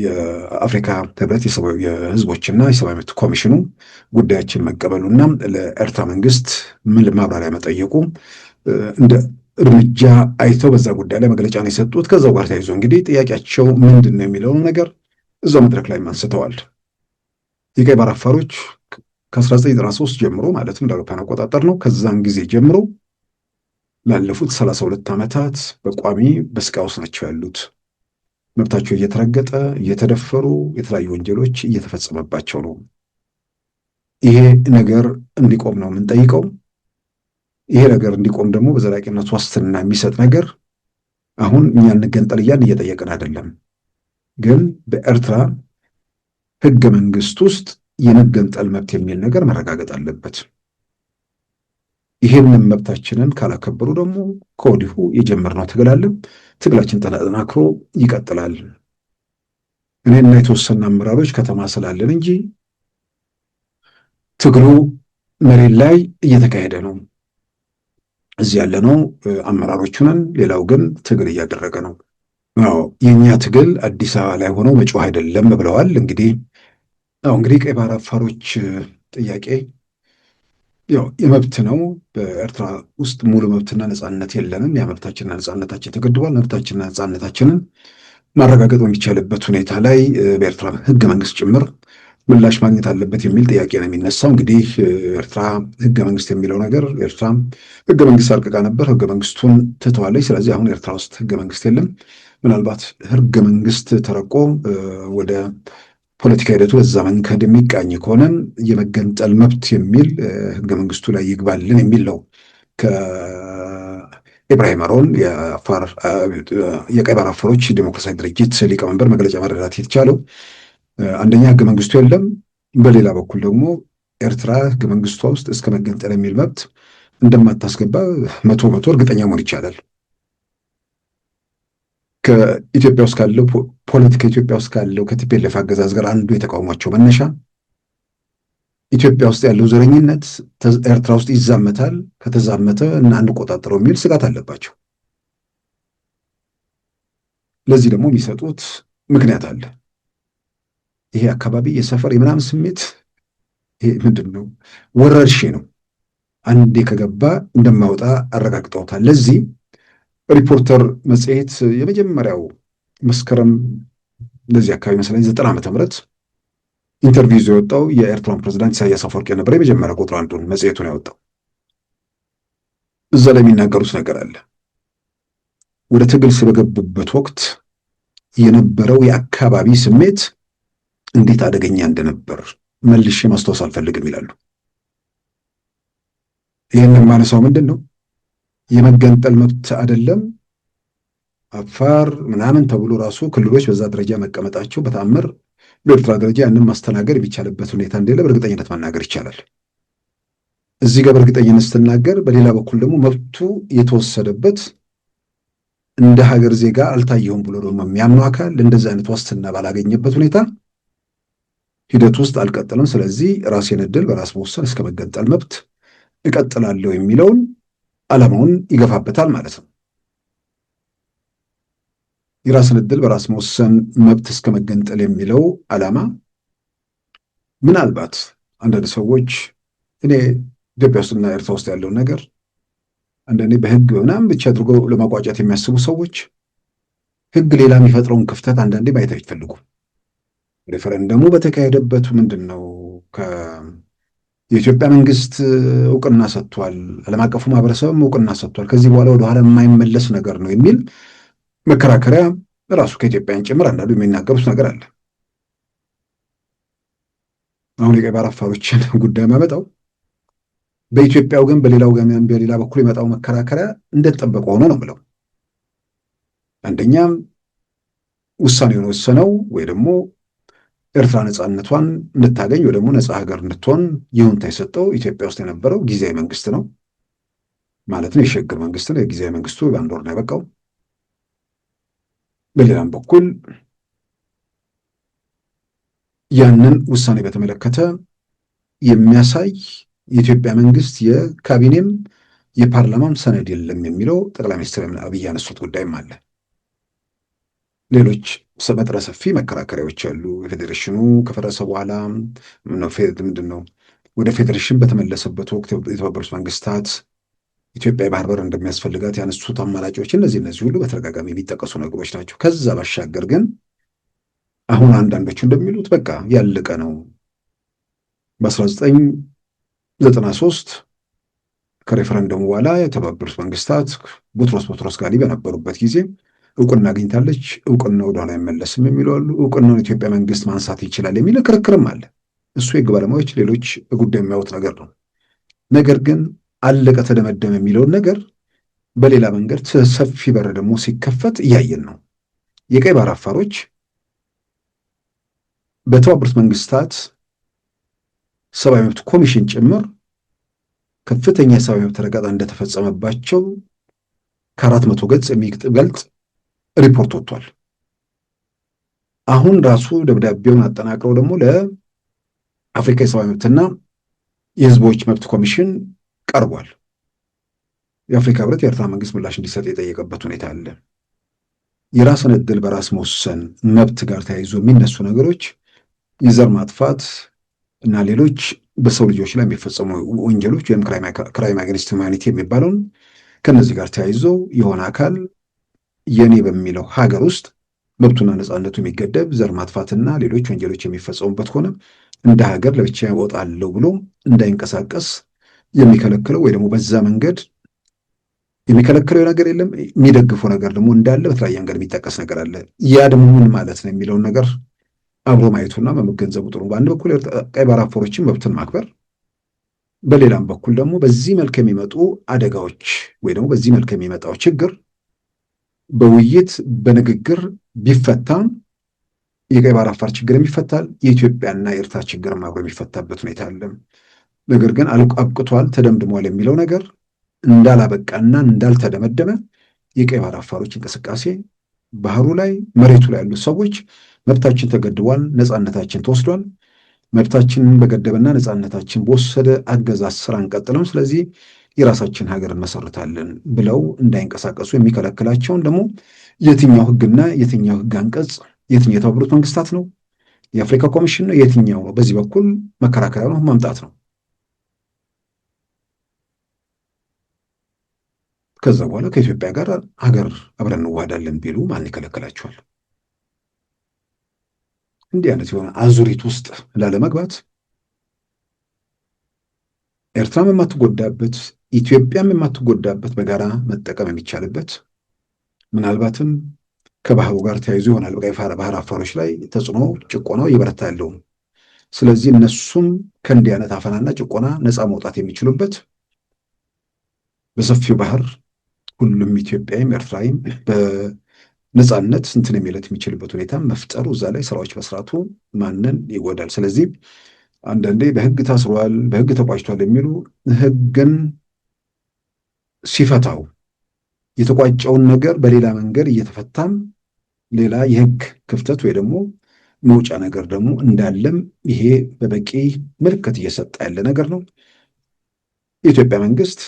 የአፍሪካ ህብረት የህዝቦችና የሰብአዊ መብት ኮሚሽኑ ጉዳያችን መቀበሉና ለኤርትራ መንግስት ምን ማብራሪያ መጠየቁ እንደ እርምጃ አይተው በዛ ጉዳይ ላይ መግለጫ ነው የሰጡት። ከዛው ጋር ተያይዞ እንግዲህ ጥያቄያቸው ምንድን ነው የሚለውን ነገር እዛው መድረክ ላይ አንስተዋል። የቀይ ባህር አፋሮች ከ1993 ጀምሮ ማለትም እንደ አውሮፓውያን አቆጣጠር ነው። ከዛን ጊዜ ጀምሮ ላለፉት 32 ዓመታት በቋሚ በስቃይ ውስጥ ናቸው ያሉት። መብታቸው እየተረገጠ እየተደፈሩ የተለያዩ ወንጀሎች እየተፈጸመባቸው ነው። ይሄ ነገር እንዲቆም ነው የምንጠይቀው። ይሄ ነገር እንዲቆም ደግሞ በዘላቂነት ዋስትና የሚሰጥ ነገር አሁን እኛ እንገንጠል እያልን እየጠየቅን አይደለም። ግን በኤርትራ ሕገ መንግስት ውስጥ የመገንጠል መብት የሚል ነገር መረጋገጥ አለበት። ይህንን መብታችንን ካላከበሩ ደግሞ ከወዲሁ የጀመርነው ትግል አለ። ትግላችን ተጠናክሮ ይቀጥላል። እኔና የተወሰኑ አመራሮች ከተማ ስላለን እንጂ ትግሉ መሬት ላይ እየተካሄደ ነው። እዚህ ያለነው አመራሮቹ ነን። ሌላው ግን ትግል እያደረገ ነው። የእኛ ትግል አዲስ አበባ ላይ ሆነው መጮህ አይደለም ብለዋል። እንግዲህ ቀይ ባህር አፋሮች ጥያቄ የመብት ነው። በኤርትራ ውስጥ ሙሉ መብትና ነፃነት የለንም። ያ መብታችንና ነፃነታችን ተገድቧል። መብታችንና ነፃነታችንን ማረጋገጥ በሚቻልበት ሁኔታ ላይ በኤርትራ ሕገ መንግስት ጭምር ምላሽ ማግኘት አለበት የሚል ጥያቄ ነው የሚነሳው። እንግዲህ ኤርትራ ሕገ መንግስት የሚለው ነገር ኤርትራ ሕገ መንግስት አርቅቃ ነበር። ሕገ መንግስቱን ትተዋለች። ስለዚህ አሁን ኤርትራ ውስጥ ሕገ መንግስት የለም። ምናልባት ሕገ መንግስት ተረቆ ወደ ፖለቲካ ሂደቱ በዛ መንገድ የሚቃኝ ከሆነ የመገንጠል መብት የሚል ሕገ መንግስቱ ላይ ይግባልን የሚል ነው ከኢብራሂም አሮን የቀይ ባህር አፋሮች ዲሞክራሲያዊ ድርጅት ሊቀመንበር መግለጫ መረዳት የተቻለው። አንደኛ ሕገ መንግስቱ የለም። በሌላ በኩል ደግሞ ኤርትራ ሕገ መንግስቷ ውስጥ እስከ መገንጠል የሚል መብት እንደማታስገባ መቶ እርግጠኛ መሆን ይቻላል። ከኢትዮጵያ ውስጥ ካለው ፖለቲካ ኢትዮጵያ ውስጥ ካለው ከቲፒኤልኤፍ አገዛዝ ጋር አንዱ የተቃውሟቸው መነሻ ኢትዮጵያ ውስጥ ያለው ዘረኝነት ኤርትራ ውስጥ ይዛመታል፣ ከተዛመተ እና አንቆጣጠረው የሚል ስጋት አለባቸው። ለዚህ ደግሞ የሚሰጡት ምክንያት አለ። ይሄ አካባቢ የሰፈር የምናምን ስሜት ይሄ ምንድን ነው? ወረርሽኝ ነው። አንዴ ከገባ እንደማውጣ አረጋግጠውታል። ለዚህ ሪፖርተር መጽሔት የመጀመሪያው መስከረም ለዚህ አካባቢ መሰለኝ 90 ዓመተ ምህረት ኢንተርቪው ይዞ የወጣው የኤርትራን ፕሬዝዳንት ኢሳያስ አፈወርቂ የነበረ የመጀመሪያ ቁጥር አንዱን መጽሔቱን ያወጣው። እዛ ላይ የሚናገሩት ነገር አለ። ወደ ትግል በገቡበት ወቅት የነበረው የአካባቢ ስሜት እንዴት አደገኛ እንደነበር መልሼ ማስታወስ አልፈልግም ይላሉ። ይህንን ማነሳው ምንድን ነው የመገንጠል መብት አይደለም አፋር ምናምን ተብሎ ራሱ ክልሎች በዛ ደረጃ መቀመጣቸው በተአምር በኤርትራ ደረጃ ያንን ማስተናገድ የሚቻልበት ሁኔታ እንደሌለ በእርግጠኝነት መናገር ይቻላል። እዚህ ጋር በእርግጠኝነት ስትናገር፣ በሌላ በኩል ደግሞ መብቱ የተወሰደበት እንደ ሀገር ዜጋ አልታየውም ብሎ ደግሞ የሚያምኑ አካል እንደዚህ አይነት ዋስትና ባላገኘበት ሁኔታ ሂደት ውስጥ አልቀጥልም፣ ስለዚህ ራሴን ዕድል በራስ መወሰን እስከ መገንጠል መብት እቀጥላለሁ የሚለውን ዓላማውን ይገፋበታል ማለት ነው። የራስን ዕድል በራስ መወሰን መብት እስከ መገንጠል የሚለው ዓላማ ምናልባት አንዳንድ ሰዎች እኔ ኢትዮጵያ ውስጥና ኤርትራ ውስጥ ያለውን ነገር አንዳንዴ በሕግ ምናምን ብቻ አድርጎ ለማቋጫት የሚያስቡ ሰዎች ሕግ ሌላ የሚፈጥረውን ክፍተት አንዳንዴ ማየት አይፈልጉም። ሬፈረንደሙ በተካሄደበት ምንድን ነው የኢትዮጵያ መንግስት እውቅና ሰጥቷል፣ ዓለም አቀፉ ማህበረሰብም እውቅና ሰጥቷል፣ ከዚህ በኋላ ወደኋላ የማይመለስ ነገር ነው የሚል መከራከሪያ ራሱ ከኢትዮጵያን ጭምር አንዳንዱ የሚናገሩት ነገር አለ። አሁን የቀይ ባህር አፋሮችን ጉዳይ ማመጣው በኢትዮጵያው ግን በሌላ በኩል የመጣው መከራከሪያ እንደተጠበቀ ሆኖ ነው ብለው አንደኛም ውሳኔውን ወሰነው ወይ ደግሞ ኤርትራ ነፃነቷን እንድታገኝ ወይ ደግሞ ነፃ ሀገር እንድትሆን ይሁንታ የሰጠው ኢትዮጵያ ውስጥ የነበረው ጊዜያዊ መንግስት ነው ማለት ነው። የሽግግር መንግስት ነው። የጊዜያዊ መንግስቱ በአንድ ወር ነው ያበቃው። በሌላም በኩል ያንን ውሳኔ በተመለከተ የሚያሳይ የኢትዮጵያ መንግስት የካቢኔም የፓርላማም ሰነድ የለም የሚለው ጠቅላይ ሚኒስትር አብይ ያነሱት ጉዳይም አለ። ሌሎች መጠነ ሰፊ መከራከሪያዎች አሉ። የፌዴሬሽኑ ከፈረሰ በኋላ ምንድን ነው ወደ ፌዴሬሽን በተመለሰበት ወቅት የተባበሩት መንግስታት ኢትዮጵያ የባህር በር እንደሚያስፈልጋት ያነሱት አማራጮች እነዚህ ሁሉ በተደጋጋሚ የሚጠቀሱ ነገሮች ናቸው። ከዛ ባሻገር ግን አሁን አንዳንዶቹ እንደሚሉት በቃ ያለቀ ነው። በ1993 ከሬፈረንደሙ በኋላ የተባበሩት መንግስታት ቡትሮስ ጋሊ በነበሩበት ጊዜ እውቅና አግኝታለች፣ እውቅና ወደኋላ አይመለስም የሚሉ አሉ። እውቅናውን ኢትዮጵያ መንግስት ማንሳት ይችላል የሚል ክርክርም አለ። እሱ የህግ ባለሙያዎች ሌሎች ጉዳይ የሚያዩት ነገር ነው። ነገር ግን አለቀ ተደመደመ የሚለውን ነገር በሌላ መንገድ ሰፊ በር ደግሞ ሲከፈት እያየን ነው። የቀይ ባህር አፋሮች በተባበሩት መንግስታት ሰብአዊ መብት ኮሚሽን ጭምር ከፍተኛ የሰብአዊ መብት ረገጣ እንደተፈጸመባቸው ከ400 ገጽ የሚገልጽ ሪፖርት ወጥቷል። አሁን ራሱ ደብዳቤውን አጠናቅረው ደግሞ ለአፍሪካ የሰብአዊ መብትና የህዝቦች መብት ኮሚሽን ቀርቧል። የአፍሪካ ህብረት የኤርትራ መንግስት ምላሽ እንዲሰጥ የጠየቀበት ሁኔታ አለ። የራስን ዕድል በራስ መወሰን መብት ጋር ተያይዞ የሚነሱ ነገሮች የዘር ማጥፋት እና ሌሎች በሰው ልጆች ላይ የሚፈጸሙ ወንጀሎች ወይም ክራይም አገንስት ሁማኒቲ የሚባለውን ከነዚህ ጋር ተያይዞ የሆነ አካል የኔ በሚለው ሀገር ውስጥ መብቱና ነፃነቱ የሚገደብ ዘር ማጥፋትና ሌሎች ወንጀሎች የሚፈጸሙበት ከሆነ እንደ ሀገር ለብቻ እወጣለሁ ብሎ እንዳይንቀሳቀስ የሚከለክለው ወይ ደግሞ በዛ መንገድ የሚከለክለው ነገር የለም። የሚደግፈው ነገር ደግሞ እንዳለ በተለያየ መንገድ የሚጠቀስ ነገር አለ። ያ ደግሞ ምን ማለት ነው የሚለውን ነገር አብሮ ማየቱና መገንዘቡ ጥሩ። በአንድ በኩል ቀይ ባህር አፋሮችን መብትን ማክበር፣ በሌላም በኩል ደግሞ በዚህ መልክ የሚመጡ አደጋዎች ወይ ደግሞ በዚህ መልክ የሚመጣው ችግር በውይይት በንግግር ቢፈታም የቀይ ባህር አፋር ችግር የሚፈታል፣ የኢትዮጵያና የኤርትራ ችግር አብሮ የሚፈታበት ሁኔታ አለ። ነገር ግን አብቅቷል ተደምድሟል የሚለው ነገር እንዳላበቃና እንዳልተደመደመ የቀይ ባህር አፋሮች እንቅስቃሴ ባህሩ ላይ መሬቱ ላይ ያሉት ሰዎች መብታችን ተገድቧል፣ ነፃነታችን ተወስዷል፣ መብታችንን በገደበና ነፃነታችን በወሰደ አገዛዝ ስራ አንቀጥልም፣ ስለዚህ የራሳችን ሀገር እንመሰርታለን ብለው እንዳይንቀሳቀሱ የሚከለክላቸውን ደግሞ የትኛው ህግና የትኛው ህግ አንቀጽ የትኛው የተባበሩት መንግስታት ነው? የአፍሪካ ኮሚሽን ነው? የትኛው ነው? በዚህ በኩል መከራከሪያ ነው ማምጣት ነው። ከዛ በኋላ ከኢትዮጵያ ጋር ሀገር አብረን እንዋሃዳለን ቢሉ ማን ይከለክላቸዋል? እንዲህ አይነት የሆነ አዙሪት ውስጥ ላለመግባት ኤርትራም የማትጎዳበት ኢትዮጵያም የማትጎዳበት በጋራ መጠቀም የሚቻልበት ምናልባትም ከባህሩ ጋር ተያይዞ ይሆናል በቀይ ባህር አፋሮች ላይ ተጽዕኖ ጭቆናው ይበረታ ያለው። ስለዚህ እነሱም ከእንዲህ አይነት አፈናና ጭቆና ነፃ መውጣት የሚችሉበት በሰፊው ባህር ሁሉም ኢትዮጵያዊም ኤርትራዊም በነፃነት እንትን የሚለት የሚችልበት ሁኔታ መፍጠሩ እዛ ላይ ስራዎች መስራቱ ማንን ይጎዳል? ስለዚህ አንዳንዴ በህግ ታስሯል፣ በህግ ተቋጭቷል የሚሉ ህግን ሲፈታው የተቋጨውን ነገር በሌላ መንገድ እየተፈታም ሌላ የህግ ክፍተት ወይ ደግሞ መውጫ ነገር ደግሞ እንዳለም ይሄ በበቂ ምልክት እየሰጠ ያለ ነገር ነው። የኢትዮጵያ መንግስት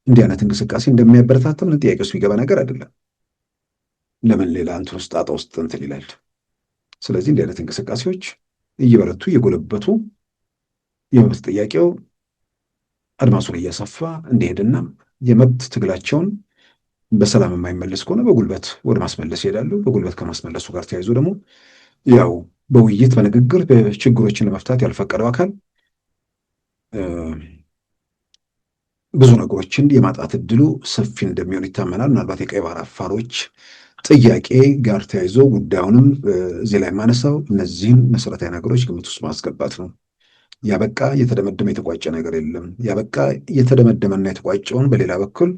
እንዲህ አይነት እንቅስቃሴ እንደሚያበረታታ ምን ጥያቄ ውስጥ የሚገባ ነገር አይደለም። ለምን ሌላ እንትን ውስጥ ጣጣ ውስጥ እንትን ይላል? ስለዚህ እንዲህ አይነት እንቅስቃሴዎች እየበረቱ እየጎለበቱ የመብት ጥያቄው አድማሱን እያሰፋ እንዲሄድና የመብት ትግላቸውን በሰላም የማይመለስ ከሆነ በጉልበት ወደ ማስመለስ ይሄዳሉ። በጉልበት ከማስመለሱ ጋር ተያይዞ ደግሞ ያው በውይይት በንግግር ችግሮችን ለመፍታት ያልፈቀደው አካል ብዙ ነገሮችን የማጣት እድሉ ሰፊ እንደሚሆን ይታመናል። ምናልባት የቀይ ባህር አፋሮች ጥያቄ ጋር ተያይዞ ጉዳዩንም እዚህ ላይ የማነሳው እነዚህን መሰረታዊ ነገሮች ግምት ውስጥ ማስገባት ነው። ያበቃ የተደመደመ የተቋጨ ነገር የለም። ያበቃ የተደመደመና የተቋጨውን በሌላ በኩል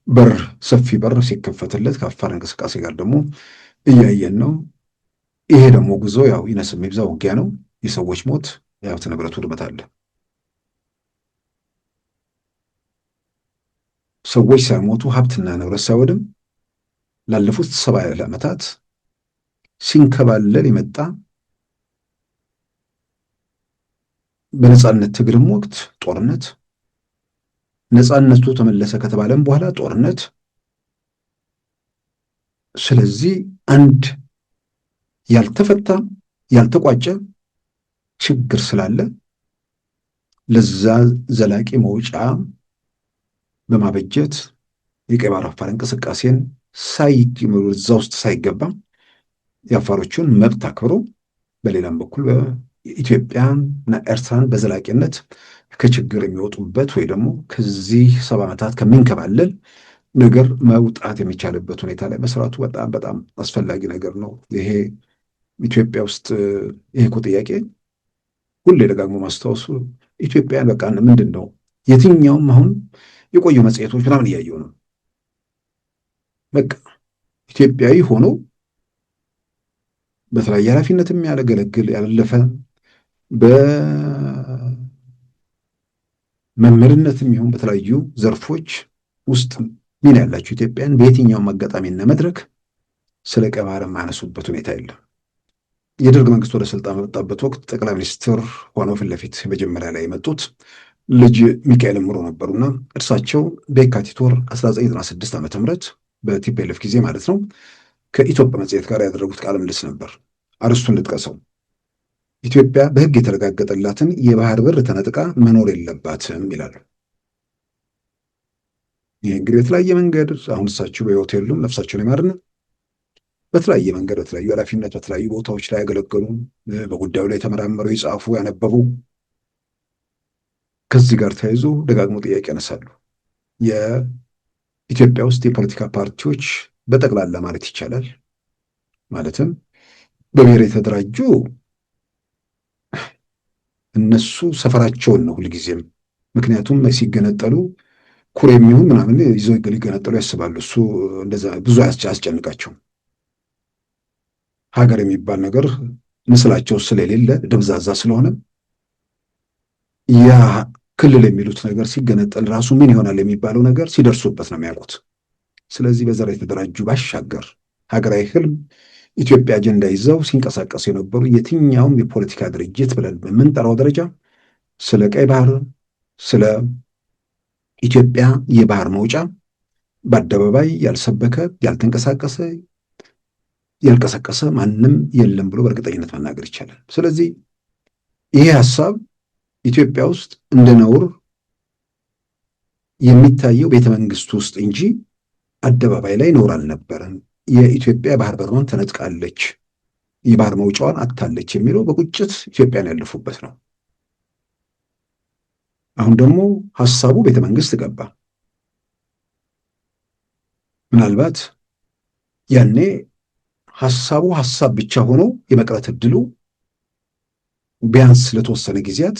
በር ሰፊ በር ሲከፈትለት ከአፋር እንቅስቃሴ ጋር ደግሞ እያየን ነው። ይሄ ደግሞ ጉዞ ያው ይነስ የሚብዛ ውጊያ ነው። የሰዎች ሞት፣ የሀብት ንብረት ውድመት አለ። ሰዎች ሳይሞቱ ሀብትና ንብረት ሳይወድም ላለፉት 70 ዓመታት ሲንከባለል የመጣ በነፃነት ትግልም ወቅት ጦርነት፣ ነፃነቱ ተመለሰ ከተባለም በኋላ ጦርነት። ስለዚህ አንድ ያልተፈታ ያልተቋጨ ችግር ስላለ ለዛ ዘላቂ መውጫ በማበጀት የቀይ ባህር አፋር እንቅስቃሴን ሳይጀምሩ እዛ ውስጥ ሳይገባ የአፋሮቹን መብት አክብሮ በሌላም በኩል ኢትዮጵያና ኤርትራን በዘላቂነት ከችግር የሚወጡበት ወይ ደግሞ ከዚህ 70 ዓመታት ከሚንከባለል ነገር መውጣት የሚቻልበት ሁኔታ ላይ መስራቱ በጣም በጣም አስፈላጊ ነገር ነው። ይሄ ኢትዮጵያ ውስጥ ይሄ እኮ ጥያቄ ሁሌ ደጋግሞ ማስታወሱ ኢትዮጵያን በቃ ምንድን ነው የትኛውም አሁን የቆዩ መጽሔቶች ምናምን እያየው ነው። በቃ ኢትዮጵያዊ ሆኖ በተለያየ ኃላፊነት የሚያገለግል ያለፈ በመምህርነት የሚሆን በተለያዩ ዘርፎች ውስጥ ሚና ያላቸው ኢትዮጵያን በየትኛውም አጋጣሚና መድረክ ስለ ቀይ ባህር የማያነሱበት ሁኔታ የለም። የደርግ መንግስት ወደ ስልጣን በመጣበት ወቅት ጠቅላይ ሚኒስትር ሆነው ፊት ለፊት መጀመሪያ ላይ የመጡት ልጅ ሚካኤል እምሩ ነበሩና እርሳቸው በየካቲት ወር 1996 ዓ.ም በቲፒኤልኤፍ ጊዜ ማለት ነው ከኢትዮጵያ መጽሔት ጋር ያደረጉት ቃለ ምልልስ ነበር። አርስቱን ልጥቀሰው። ኢትዮጵያ በሕግ የተረጋገጠላትን የባህር በር ተነጥቃ መኖር የለባትም ይላሉ። ይህ እንግዲህ በተለያየ መንገድ አሁን እሳቸው በሕይወት የሉም፣ ነፍሳቸውን ይማርና በተለያየ መንገድ በተለያዩ ኃላፊነት በተለያዩ ቦታዎች ላይ ያገለገሉ በጉዳዩ ላይ የተመራመሩ የጻፉ ያነበቡ ከዚህ ጋር ተያይዞ ደጋግሞ ጥያቄ ያነሳሉ። የኢትዮጵያ ውስጥ የፖለቲካ ፓርቲዎች በጠቅላላ ማለት ይቻላል ማለትም በብሔር የተደራጁ እነሱ ሰፈራቸውን ነው ሁልጊዜም። ምክንያቱም ሲገነጠሉ ኩሬ የሚሆን ምናምን ይዘው ሊገነጠሉ ያስባሉ። እሱ እንደዛ ብዙ አያስጨንቃቸውም። ሀገር የሚባል ነገር ምስላቸው ስለሌለ ደብዛዛ ስለሆነ ያ ክልል የሚሉት ነገር ሲገነጠል ራሱ ምን ይሆናል የሚባለው ነገር ሲደርሱበት ነው የሚያውቁት። ስለዚህ በዘር የተደራጁ ባሻገር ሀገራዊ ህልም ኢትዮጵያ አጀንዳ ይዘው ሲንቀሳቀሱ የነበሩ የትኛውም የፖለቲካ ድርጅት ብለን በምንጠራው ደረጃ ስለ ቀይ ባህር፣ ስለ ኢትዮጵያ የባህር መውጫ በአደባባይ ያልሰበከ ያልተንቀሳቀሰ ያልቀሰቀሰ ማንም የለም ብሎ በእርግጠኝነት መናገር ይቻላል። ስለዚህ ይሄ ሀሳብ ኢትዮጵያ ውስጥ እንደ ነውር የሚታየው ቤተ መንግስት ውስጥ እንጂ አደባባይ ላይ ነውር አልነበረም። የኢትዮጵያ ባህር በሯን ተነጥቃለች፣ የባህር መውጫዋን አታለች የሚለው በቁጭት ኢትዮጵያን ያለፉበት ነው። አሁን ደግሞ ሀሳቡ ቤተ መንግስት ገባ። ምናልባት ያኔ ሀሳቡ ሀሳብ ብቻ ሆኖ የመቅረት እድሉ ቢያንስ ለተወሰነ ጊዜያት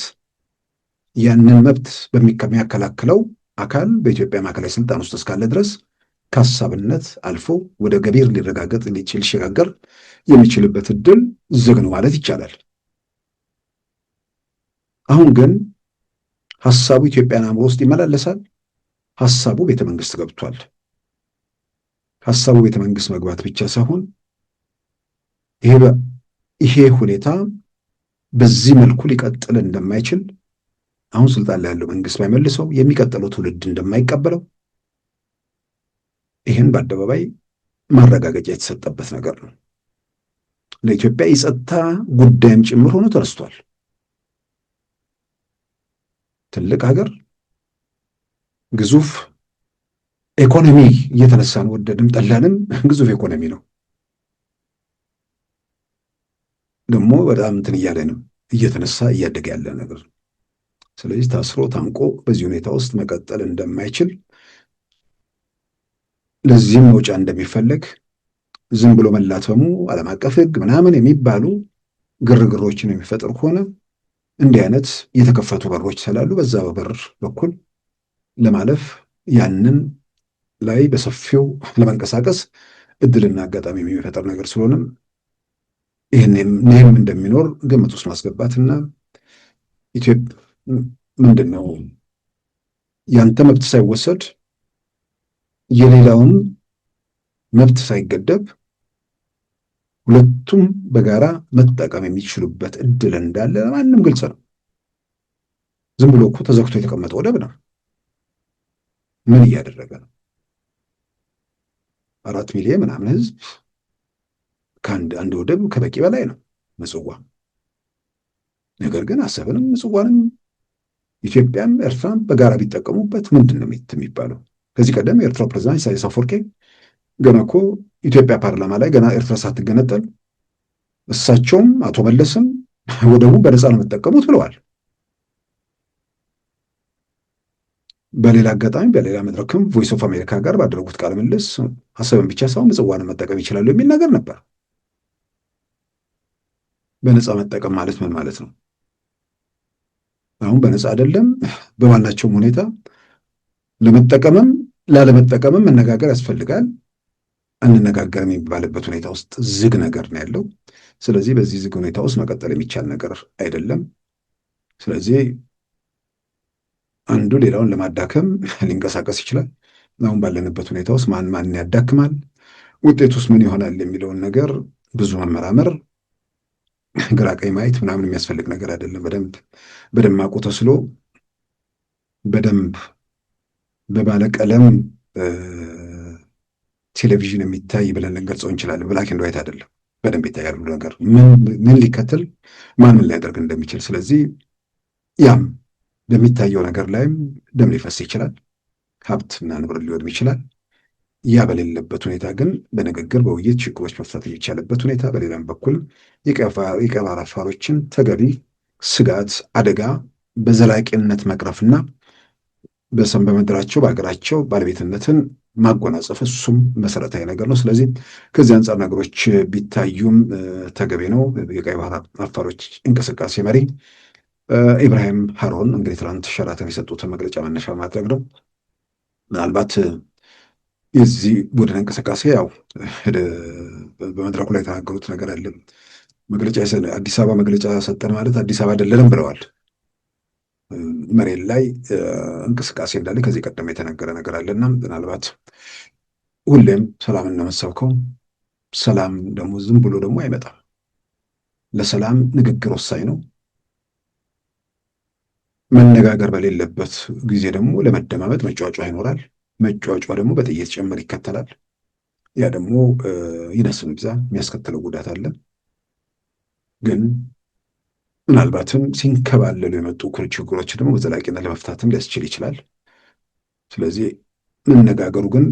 ያንን መብት በሚያከላክለው አካል በኢትዮጵያ ማዕከላዊ ስልጣን ውስጥ እስካለ ድረስ ከሀሳብነት አልፎ ወደ ገቢር ሊረጋገጥ ሊሸጋገር የሚችልበት እድል ዝግ ነው ማለት ይቻላል። አሁን ግን ሀሳቡ ኢትዮጵያን አእምሮ ውስጥ ይመላለሳል። ሀሳቡ ቤተ መንግስት ገብቷል። ሀሳቡ ቤተ መንግስት መግባት ብቻ ሳይሆን ይሄ ሁኔታ በዚህ መልኩ ሊቀጥል እንደማይችል አሁን ስልጣን ላይ ያለው መንግስት ባይመልሰው የሚቀጥለው ትውልድ እንደማይቀበለው ይህን በአደባባይ ማረጋገጫ የተሰጠበት ነገር ነው። ለኢትዮጵያ የጸጥታ ጉዳይም ጭምር ሆኖ ተነስቷል። ትልቅ ሀገር፣ ግዙፍ ኢኮኖሚ እየተነሳን ወደድም ጠላንም ግዙፍ ኢኮኖሚ ነው። ደግሞ በጣም እንትን እያለንም እየተነሳ እያደገ ያለ ነገር ነው። ስለዚህ ታስሮ ታንቆ በዚህ ሁኔታ ውስጥ መቀጠል እንደማይችል ለዚህም መውጫ እንደሚፈለግ ዝም ብሎ መላተሙ ዓለም አቀፍ ሕግ ምናምን የሚባሉ ግርግሮችን የሚፈጥር ከሆነ እንዲህ አይነት የተከፈቱ በሮች ስላሉ በዛ በር በኩል ለማለፍ ያንን ላይ በሰፊው ለመንቀሳቀስ እድልና አጋጣሚ የሚፈጠር ነገር ስለሆነም ይህም እንደሚኖር ግምት ውስጥ ማስገባትና ኢትዮጵያ ምንድን ነው ያንተ መብት ሳይወሰድ የሌላውን መብት ሳይገደብ ሁለቱም በጋራ መጠቀም የሚችሉበት እድል እንዳለ ለማንም ግልጽ ነው። ዝም ብሎ እኮ ተዘግቶ የተቀመጠ ወደብ ነው። ምን እያደረገ ነው? 4 ሚሊዮን ምናምን ህዝብ አንድ ወደብ ከበቂ በላይ ነው ምጽዋ። ነገር ግን አሰብንም ምጽዋንም ኢትዮጵያም ኤርትራም በጋራ ቢጠቀሙበት ምንድን ነው የሚባለው? ከዚህ ቀደም የኤርትራ ፕሬዚዳንት ኢሳያስ አፈወርቂ ገና እኮ ኢትዮጵያ ፓርላማ ላይ ገና ኤርትራ ሳትገነጠል እሳቸውም አቶ መለስም ወደቡ በነፃ ነው የምጠቀሙት ብለዋል። በሌላ አጋጣሚ በሌላ መድረክም ቮይስ ኦፍ አሜሪካ ጋር ባደረጉት ቃለ ምልልስ አሰብን ብቻ ሳይሆን ምጽዋን መጠቀም ይችላሉ የሚል ነገር ነበር። በነፃ መጠቀም ማለት ምን ማለት ነው? አሁን በነፃ አይደለም፣ በማናቸውም ሁኔታ ለመጠቀምም ላለመጠቀምም መነጋገር ያስፈልጋል። አንነጋገርም የሚባልበት ሁኔታ ውስጥ ዝግ ነገር ነው ያለው። ስለዚህ በዚህ ዝግ ሁኔታ ውስጥ መቀጠል የሚቻል ነገር አይደለም። ስለዚህ አንዱ ሌላውን ለማዳከም ሊንቀሳቀስ ይችላል። አሁን ባለንበት ሁኔታ ውስጥ ማን ያዳክማል፣ ውጤት ውስጥ ምን ይሆናል የሚለውን ነገር ብዙ መመራመር፣ ግራ ቀኝ ማየት ምናምን የሚያስፈልግ ነገር አይደለም። በደማቁ ተስሎ በደንብ በባለቀለም ቴሌቪዥን የሚታይ ብለን ልንገልጸው እንችላለን። ብላክ ኤንድ ዋይት አይደለም፣ በደንብ ይታያሉ ነገር ምን ሊከተል ማን ምን ሊያደርግ እንደሚችል። ስለዚህ ያም በሚታየው ነገር ላይም ደም ሊፈስ ይችላል፣ ሀብትና ንብረት ሊወድም ይችላል። ያ በሌለበት ሁኔታ ግን በንግግር በውይይት ችግሮች መፍታት የሚቻልበት ሁኔታ፣ በሌላም በኩል የቀይ ባህር አፋሮችን ተገቢ ስጋት አደጋ በዘላቂነት መቅረፍና በምድራቸው በሀገራቸው ባለቤትነትን ማጎናጸፍ እሱም መሰረታዊ ነገር ነው። ስለዚህ ከዚህ አንጻር ነገሮች ቢታዩም ተገቢ ነው። የቀይ ባህር አፋሮች እንቅስቃሴ መሪ ኢብራሂም ሃሮን እንግዲህ ትናንት ሸራተን የሰጡትን መግለጫ መነሻ ማድረግ ነው። ምናልባት የዚህ ቡድን እንቅስቃሴ ያው በመድረኩ ላይ የተናገሩት ነገር አለ። መግለጫ አዲስ አበባ መግለጫ ሰጠን ማለት አዲስ አበባ አይደለንም ብለዋል። መሬት ላይ እንቅስቃሴ እንዳለ ከዚህ ቀደም የተነገረ ነገር አለና ምናልባት ሁሌም ሰላም እንደመሰብከው ሰላም ደግሞ ዝም ብሎ ደግሞ አይመጣም። ለሰላም ንግግር ወሳኝ ነው። መነጋገር በሌለበት ጊዜ ደግሞ ለመደማመጥ መጫጫ ይኖራል። መጫጫ ደግሞ በጥይት ጭምር ይከተላል። ያ ደግሞ ይነስም ብዛ የሚያስከትለው ጉዳት አለ። ግን ምናልባትም ሲንከባለሉ የመጡ ችግሮች ደግሞ በዘላቂነት ለመፍታትም ሊያስችል ይችላል። ስለዚህ መነጋገሩ ግን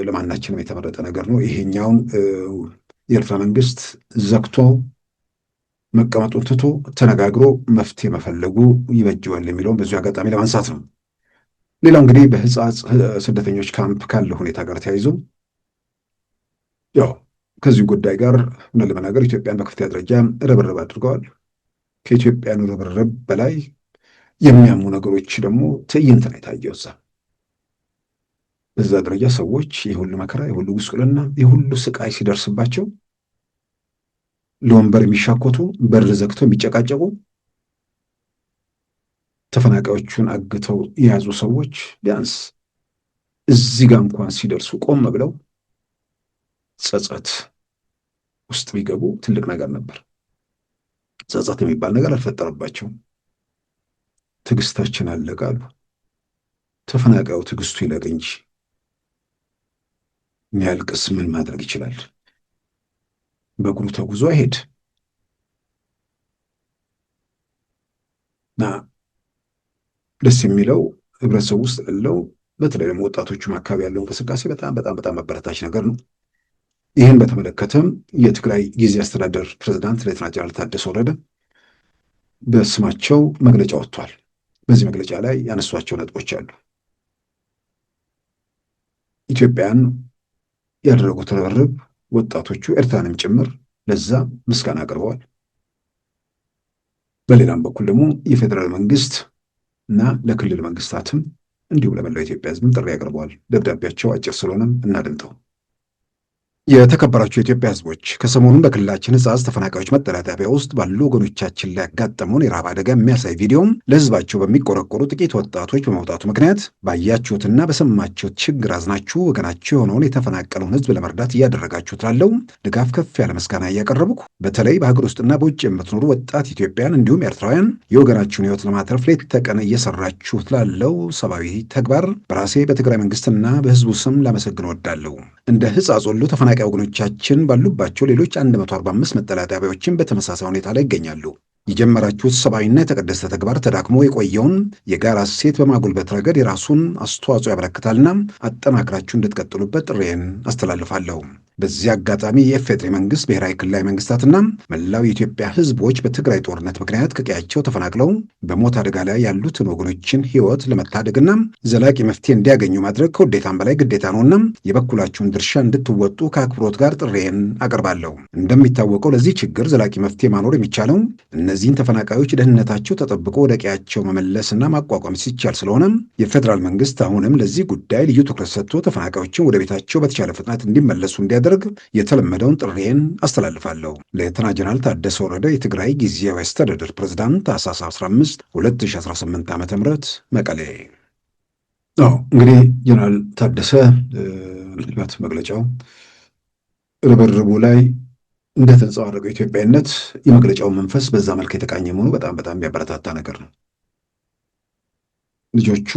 ለማናችንም የተመረጠ ነገር ነው። ይሄኛውን የኤርትራ መንግስት ዘግቶ መቀመጡን ትቶ ተነጋግሮ መፍትሄ መፈለጉ ይበጀዋል የሚለውን በዚሁ አጋጣሚ ለማንሳት ነው። ሌላው እንግዲህ በህጻጽ ስደተኞች ካምፕ ካለው ሁኔታ ጋር ተያይዞ ያው ከዚሁ ጉዳይ ጋር ምን ለመናገር ኢትዮጵያን በከፍተኛ ደረጃ ርብርብ አድርገዋል። ከኢትዮጵያኑ ርብርብ በላይ የሚያሙ ነገሮች ደግሞ ትዕይንት ነው የታየው። በዛ ደረጃ ሰዎች የሁሉ መከራ፣ የሁሉ ጉስቁልና፣ የሁሉ ስቃይ ሲደርስባቸው ለወንበር የሚሻኮቱ በር ዘግተው የሚጨቃጨቁ ተፈናቃዮቹን አግተው የያዙ ሰዎች ቢያንስ እዚህ ጋር እንኳን ሲደርሱ ቆም ብለው ጸጸት ውስጥ ቢገቡ ትልቅ ነገር ነበር። ጸጸት የሚባል ነገር አልፈጠረባቸውም። ትዕግስታችን አለቃሉ። ተፈናቃዩ ትዕግስቱ ይለቅ እንጂ የሚያልቅስ ምን ማድረግ ይችላል? በእግሩ ተጉዞ አይሄድ እና ደስ የሚለው ህብረተሰቡ ውስጥ ያለው በተለይ ደግሞ ወጣቶቹም አካባቢ ያለው እንቅስቃሴ በጣም አበረታች ነገር ነው። ይህን በተመለከተም የትግራይ ጊዜ አስተዳደር ፕሬዝዳንት ሌተናል ጀነራል ታደሰ ወረደ በስማቸው መግለጫ ወጥቷል። በዚህ መግለጫ ላይ ያነሷቸው ነጥቦች አሉ። ኢትዮጵያን ያደረጉት ርብርብ ወጣቶቹ ኤርትራንም ጭምር ለዛ ምስጋና አቅርበዋል። በሌላም በኩል ደግሞ የፌዴራል መንግስት እና ለክልል መንግስታትም እንዲሁም ለመላው ኢትዮጵያ ህዝብም ጥሪ አቅርበዋል። ደብዳቤያቸው አጭር ስለሆነም እናድምጠው። የተከበራቸው የኢትዮጵያ ህዝቦች ከሰሞኑን በክልላችን ህጻጽ ተፈናቃዮች መጠለያ ጣቢያ ውስጥ ባሉ ወገኖቻችን ላይ ያጋጠመውን የረሃብ አደጋ የሚያሳይ ቪዲዮም ለህዝባቸው በሚቆረቆሩ ጥቂት ወጣቶች በመውጣቱ ምክንያት ባያችሁትና በሰማችሁት ችግር አዝናችሁ ወገናችሁ የሆነውን የተፈናቀለውን ህዝብ ለመርዳት እያደረጋችሁት ላለው ድጋፍ ከፍ ያለ ምስጋና እያቀረብኩ በተለይ በሀገር ውስጥና በውጭ የምትኖሩ ወጣት ኢትዮጵያን እንዲሁም ኤርትራውያን የወገናችሁን ህይወት ለማትረፍ ሌት ተቀን እየሰራችሁት ላለው ሰብአዊ ተግባር በራሴ በትግራይ መንግስትና በህዝቡ ስም ላመሰግን እወዳለሁ። እንደ ህጻጽ ሁሉ ተፈናቃይ ወገኖቻችን ባሉባቸው ሌሎች 145 መጠለያ ጣቢያዎችን በተመሳሳይ ሁኔታ ላይ ይገኛሉ። የጀመራችሁት ሰብአዊና የተቀደሰ ተግባር ተዳክሞ የቆየውን የጋራ እሴት በማጎልበት ረገድ የራሱን አስተዋጽኦ ያበረክታልና አጠናክራችሁ እንድትቀጥሉበት ጥሬን አስተላልፋለሁ። በዚህ አጋጣሚ የኢፌዴሪ መንግስት፣ ብሔራዊ ክልላዊ መንግስታትና መላው የኢትዮጵያ ህዝቦች በትግራይ ጦርነት ምክንያት ከቀያቸው ተፈናቅለው በሞት አደጋ ላይ ያሉትን ወገኖችን ህይወት ለመታደግና ዘላቂ መፍትሄ እንዲያገኙ ማድረግ ከውዴታም በላይ ግዴታ ነውና የበኩላችሁን ድርሻ እንድትወጡ ከአክብሮት ጋር ጥሬን አቀርባለሁ። እንደሚታወቀው ለዚህ ችግር ዘላቂ መፍትሄ ማኖር የሚቻለው እነዚህን ተፈናቃዮች ደህንነታቸው ተጠብቆ ወደ ቀያቸው መመለስና ማቋቋም ሲቻል ስለሆነ የፌዴራል መንግስት አሁንም ለዚህ ጉዳይ ልዩ ትኩረት ሰጥቶ ተፈናቃዮችን ወደ ቤታቸው በተቻለ ፍጥነት እንዲመለሱ እንዲያደርግ የተለመደውን ጥሪዬን አስተላልፋለሁ። ሌተና ጀነራል ታደሰ ወረደ የትግራይ ጊዜያዊ አስተዳደር ፕሬዝዳንት ታኅሳስ 15 2018 ዓ.ም መቀሌ። እንግዲህ ጀነራል ታደሰ ምናልባት መግለጫው ርብርቡ ላይ እንደተንጸባረቀው ኢትዮጵያዊነት የመግለጫውን መንፈስ በዛ መልክ የተቃኘ መሆኑ በጣም በጣም የሚያበረታታ ነገር ነው። ልጆቹ